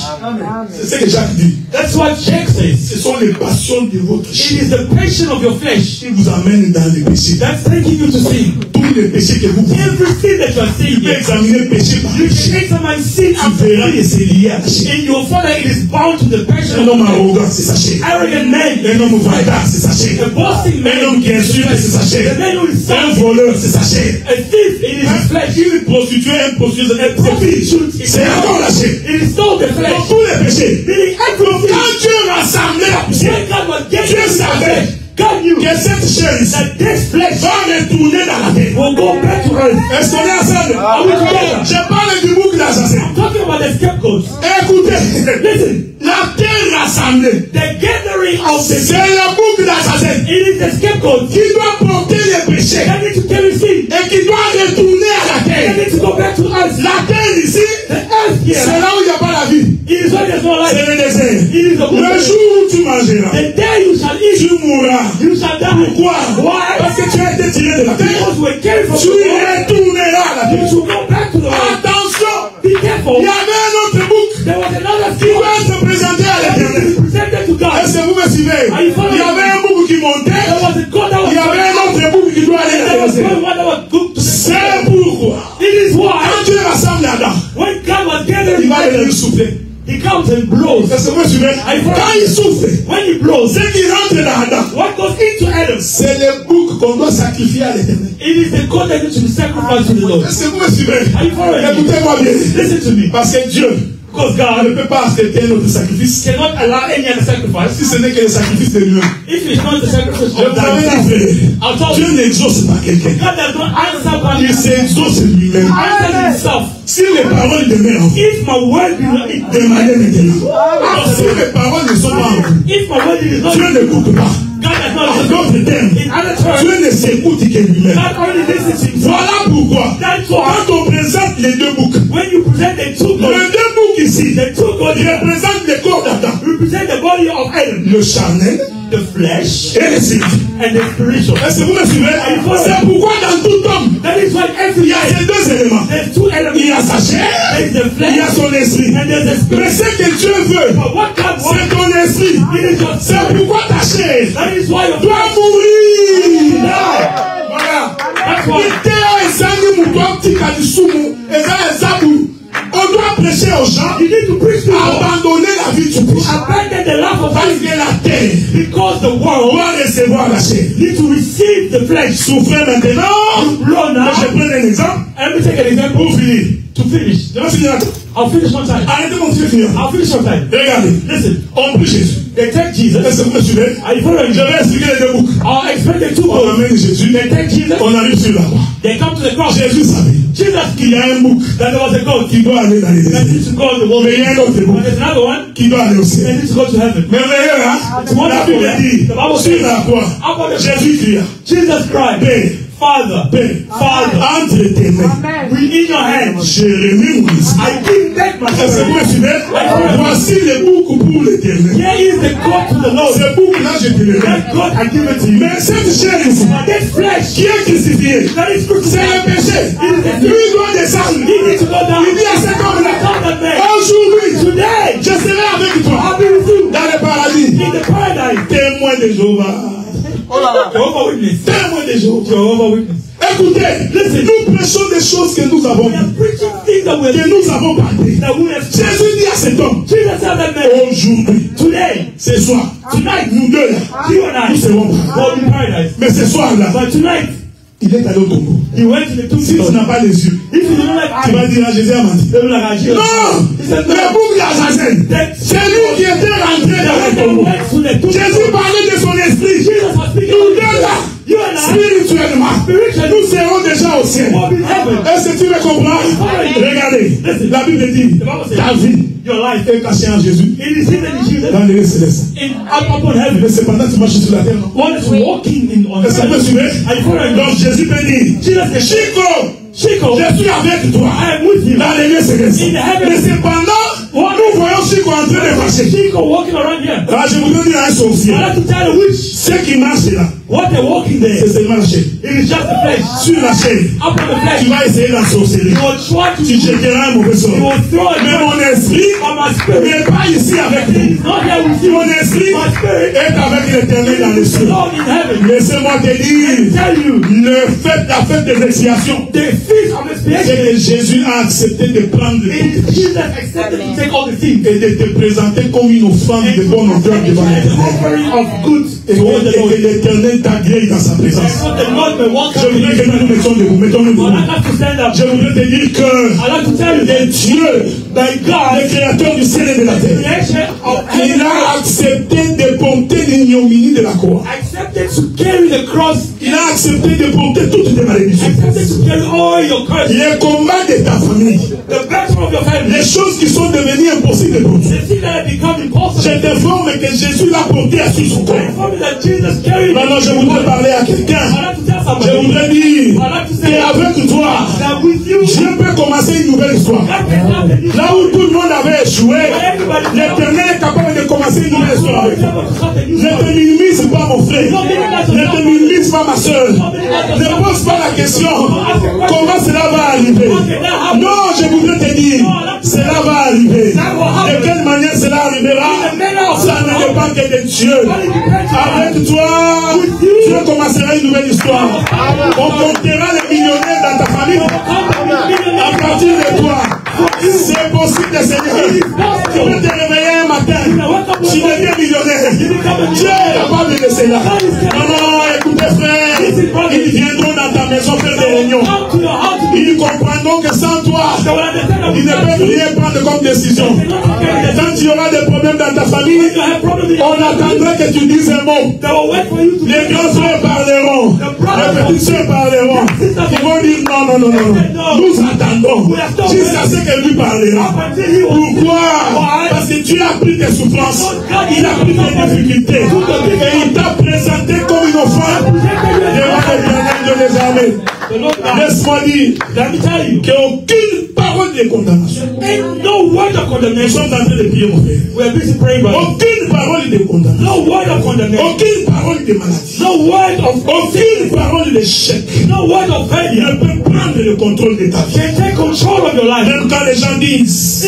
C'est ce que Jacques dit. That's what Jack says. Ce sont les passions de votre It chair is the passion of your flesh qui vous amènent dans le péché. that's taking you to sin. Tous les péchés que vous voyez, Every sin that you are tu seeing peux here, examiner péché par you péché. can examine sin Tu after verras que sin. c'est lié à la chair. And you'll find that it is bound to the passion Un of homme the flesh. arrogant, c'est sa chair. Arrogant man, Un homme vendeur, c'est sa a chair. boasting man, Un homme qui insulte, c'est sa the chair. man who is Un selfish, voleur, c'est sa chair. a thief, it is his flesh. Une prostituée, un prostitué, A prostitute, c'est encore la chair. it is still the Dans flesh. tous les péchés, Meaning everything. quand Dieu rassemblait la poussière, When God was getting Dieu into the savait flesh, God knew que cette chair ici that this flesh va retourner dans la terre. will go back to earth. Est-ce qu'on est ensemble? Are we together? Je parle du bouc d'Azazel. I'm talking about the scapegoats. Écoutez, Listen, La terre rassemblée. The gathering of the C'est la boucle d'assassin. it is the scapegoat. Qui doit porter les péchés. That needs to carry sin. Et qui doit retourner à la That terre. needs to go back to us. La terre ici, The earth c'est here. là où il n'y a pas la vie. It is where there's no C'est life. le désert. It is the Le jour où tu mangeras, The day you shall eat, tu mourras. you shall die. Pourquoi? Why? Parce que tu as été tiré de la terre. Because we came from Tu the world. retourneras à la You terre. should go back to the world. Attention, Be careful. il y avait un autre bouc There was another qui king va se présenter à that l'éternel. was presented to God. Est-ce que vous me suivez? Il y avait un bouc qui montait. There was a God that was Il y avait un autre bouc qui doit aller there dans was le désert. one that was good to the C'est pourquoi, It is why quand Dieu rassemble Adam, when God was il gathering va venir together, souffler. he comes and blows. Est-ce que vous me suivez? Quand il souffle, When he blows, ce qui rentre dans Adam, what goes into Adam? c'est le bouc qu'on doit sacrifier à l'éternel. It is the God that needs to be sacrificed to the Lord. Est-ce que vous me suivez? following me? Écoutez-moi bien. Listen to me. Parce que Dieu Because ne God peut pas accepter un autre sacrifice cannot allow any other sacrifice si ce n'est que le sacrifice de lui-même. if it's not the sacrifice Je of vous avais God. dit, frère, I'll tell Dieu you, n'exauce pas quelqu'un. God does not answer one. Il s'exauce lui-même. Answers himself. Si les paroles demeurent en vous, If my word be not demandez maintenant. Si les paroles ne sont pas en vous, if my word is not Dieu n'écoute pas. God does En not d'autres termes, in other terms, Dieu ne s'écoute que lui-même. God only listens to himself. Voilà pourquoi, That's why quand on présente les deux boucs, when you present the two les gods, deux boucs ici the two gods représentent le corps d'Adam, represent the body of Adam, le charnel the flesh et l'esprit. and the spiritual. Est-ce que vous me suivez? C'est pourquoi dans tout homme, That is why il every y a ces deux éléments. there's two elements. Il y a sa chair, There is the il y a flesh son esprit. and there's the Mais spirit. ce que Dieu veut, But what God c'est wants, ton esprit. it is your C'est spirit. pourquoi ta chair That is why your doit flesh mourir. die. Voilà. That's why Iteya ezangi mutu atika lisumu, eza ezabu. On doit prêcher aux gens, you need to preach to God. abandonner la vie du péché. Abandon the life of Parce life que la terre because the world doit recevoir la chair. need to receive the flesh. Souffrez maintenant. Blow now. Je prends un exemple Let me take an example pour finir. to finish. Je vais finir là. I'll finish one time. Arrêtez mon petit finir. I'll finish one time. Regardez. Listen, On prie Jésus. they take Jesus. Est-ce que vous me suivez? Are you following Je me? vais expliquer les deux boucs. I'll explain the two On gods. amène Jésus. They take Jesus. On arrive sur la croix. They come to the cross. Jésus savait Jesus qu'il y a un bouc that there was a God qui doit aller dans les that déserts. needs to go in the Mais world. il y a un autre But bouc there's another one qui doit aller au that ciel. needs to go to heaven. Mais meilleur, hein? La Bible dit, sur la croix, Jésus cria, Jesus cried, Père, Father, Père, Father, entre tes mains, we in your hands. j'ai remis mon esprit. I give back my Est-ce que vous spirit. me suivez? Voici le bouc pour l'éternel. Here is the God to the Lord. Ce bouc-là, je te le donne. That God I give it to you. Mais cette chair ici, But that flesh qui est crucifiée, that is c'est crucified, le péché. Lui doit descendre. he needs to go down. Il dit à cet homme-là, Tell that man, aujourd'hui, today, je serai avec toi I'll be with you dans le paradis. in the paradise. Témoin de Jéhovah. Jehovah Witness. Témoin de Jéhovah. Jehovah Witness. Écoutez, nous prêchons des choses que nous avons We are vues, preaching things that we que have, nous avons parlé. that we have seen. Jésus dit à cet homme, Jesus said that man, aujourd'hui, today, ce soir, tonight, nous deux là, you and nous I serons will paradis. be in paradise. Mais ce soir-là, But tonight, il est allé au Congo. he went to the tomb. Si tu n'as pas les yeux, If you don't like tu vas eyes, dire à Jésus a menti. they will like eyes. Non! He said, Le no. bouc d'Azazel, c'est lui qui était rentré dans le They Congo. went to the tomb. Jésus parlait de son esprit. Jesus was speaking Nous about deux là, you and I spirituellement, nous serons déjà au ciel. will be in heaven. Est-ce que tu me comprends? Regardez, la Bible dit, ta vie Your life, est cachée en Jésus it is hidden in Jesus. dans les célestes. Upon heaven. Mais cependant, tu marches sur la terre. Non? One is walking in on Est-ce que tu me heaven. suivez? Are you following? Donc Jésus peut dire, Jesus said, Chico, Chico, je suis avec toi I am with you. dans les lieux célestes. In the heaven. Mais cependant, nous voyons Chico en train de marcher. Chico walking around here. Ah, je voudrais dire à un sorcier, I like to tell you which ceux qui marchent là, what they're walking there. c'est seulement la chair. It is just the flesh. Sur la chair, Upon the flesh. tu vas essayer d'ensorceler. You will try to Tu jetteras un mauvais sort. you will throw it Mais mon esprit on my spirit. n'est pas ici avec It toi. is not here with you. Mon esprit My spirit est avec l'éternel dans les is cieux. Lord in heaven. Laissez-moi te dire, Tell you la fête des expiations, the feast of c'est expiation. que Jésus a accepté de prendre It is Jesus accepted to take all the things. et de te présenter comme une offrande de bonne odeur devant An l'éternel. offering of good Et toward the Lord. que l'éternel t'agrée dans sa présence. So the Lord may walk Je out voudrais with que you. nous nous mettions debout. Mettons-nous But I debout. have to stand up. Je voudrais te dire que I like to tell you le that Dieu, by God, le créateur du ciel et de la terre, creation of il heaven, a accepté de porter l'ignominie de la croix. Accepted to carry the cross. Il a accepté de porter toutes tes malédictions. Accepted to carry all your curses. Les combats de ta famille. The battle of your family. Les choses qui sont devenues impossibles pour toi. The things that have become impossible. Je t'informe que Jésus l'a porté sur son corps. Maintenant, je voudrais parler à quelqu'un. Je voudrais dire qu'avec toi, Dieu peut commencer une nouvelle histoire. Là où tout le monde avait échoué, l'Éternel est capable de commencer une nouvelle histoire avec toi. Ne te minimise pas, mon frère. Ne te minimise pas, ma soeur. Ne pose pas la question comment cela va arriver. Non, je voudrais te dire, cela va arriver. De quelle manière cela arrivera? Ça ne dépend que de Dieu. Avec toi, Dieu commencera une nouvelle histoire. On comptera les millionnaires dans ta famille. À partir de toi, c'est possible, Seigneur. Tu peux te réveiller un matin, tu deviens millionnaire. Dieu est capable de cela. Non, écoutez, frère, ils viendront dans ta maison faire des réunions. Ils comprendront que sans toi, ils ne peuvent rien prendre comme décision. Quand tu auras des problèmes dans ta famille, on attendra que tu dises un mot. Les grands frères parleront, les petits soeurs parleront. Ils vont dire non. Nous attendons jusqu'à ce que lui parlera. Pourquoi? Parce que Dieu a pris tes souffrances, il a pris tes difficultés, et il t'a présenté comme une offrande devant l'Éternel de les armées. Laisse-moi dire qu'aucune parole de condamnation. Nous sommes en train de prier, mon frère. Aucune parole de condamnation. Aucune parole de maladie. Aucune parole d'échec. Il ne peut prendre le contrôle de ta vie. Même quand les gens disent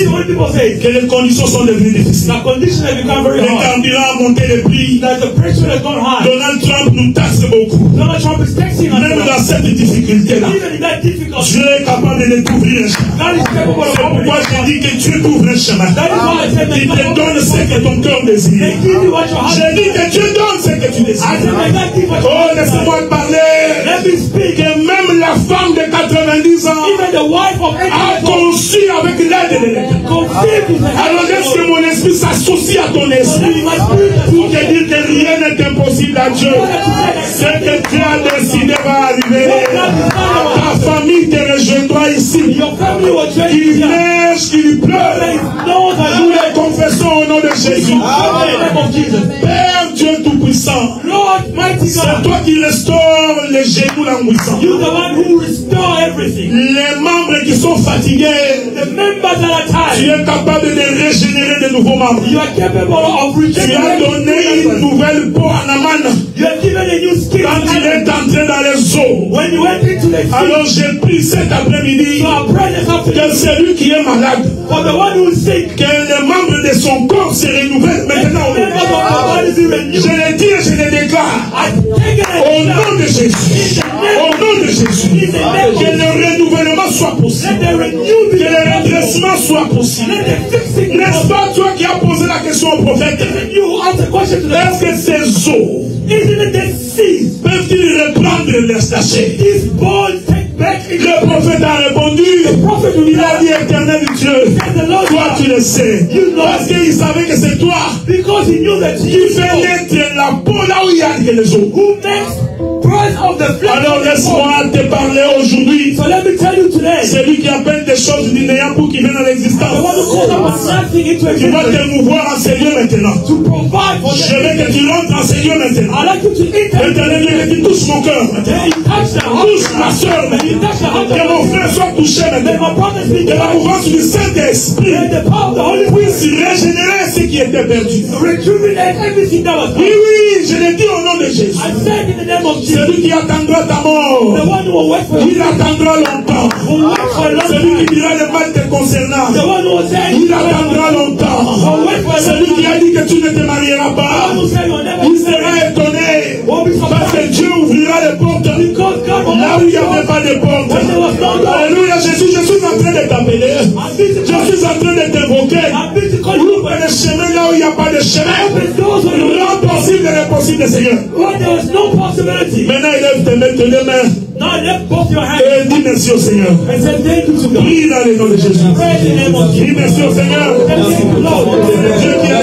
que les conditions sont devenues difficiles. Le carburant a monté les prix. Donald Trump nous taxe beaucoup. Même dans cette difficulté-là, Dieu est capable de t'ouvrir un chemin. C'est pourquoi je dis que Dieu t'ouvre un chemin. Il te donne ce que ton cœur désire. Je dis que Dieu donne ce que tu désires. Oh, laisse-moi te parler. Que même la femme de 90 ans a conçu avec l'aide de l'Éternel. Alors laisse que mon esprit s'associe à ton esprit pour te dire que rien n'est impossible à Dieu. Ce que Dieu a décidé va arriver. Ta famille te rejoindra ici. Il neige, il pleure. Nous les confessons au nom de Jésus. Père Dieu Tout-Puissant, c'est toi qui restaures les genoux languissants. Les membres qui sont fatigués, tu es capable de régénérer de nouveaux membres. Tu as donné une nouvelle peau à Naaman quand il est entré dans les eaux. Alors j'ai pris cet après-midi que celui qui est malade, que les membres de son corps se renouvellent maintenant. Je le dis et je le déclare au nom de Jésus. Au nom de Jésus, que le renouvellement soit possible, que le redressement soit possible. N'est-ce pas toi qui as posé la question au prophète? Est-ce que ces eaux peuvent-ils reprendre les sachets? Le prophète a répondu, il a dit éternel Dieu, toi tu le sais. Parce qu'il savait que c'est toi qui fait naître la peau là où il y a les eaux. Alors laisse-moi te parler aujourd'hui. Celui qui appelle des choses du néant pour qu'il vienne à l'existence. Tu vas te mouvoir en Seigneur maintenant. Je veux que tu rentres en Seigneur maintenant. Éternel, tu touches mon cœur maintenant. Touche ma soeur maintenant. Que mon frère soit touché maintenant. Que la mouvance du Saint-Esprit puisse régénérer ce qui était perdu. Oui, je l'ai dit au nom de Jésus. Celui qui attendra ta mort, il attendra longtemps. Celui qui dira le mal te concernant, il attendra longtemps. Celui qui a dit que tu ne te marieras pas, il sera étonné. Parce que Dieu ouvrira les portes là où il n'y avait pas de porte. Alléluia, Jésus, je suis en train de t'appeler. Je suis en train de t'invoquer. Ouvre les chemins là où il n'y a pas de chemin. Rends possible l'impossible, Seigneur. Maintenant, élève tes mains, et dis merci au Seigneur. Prie dans le nom de Jésus. Dis merci au Seigneur. Dieu qui a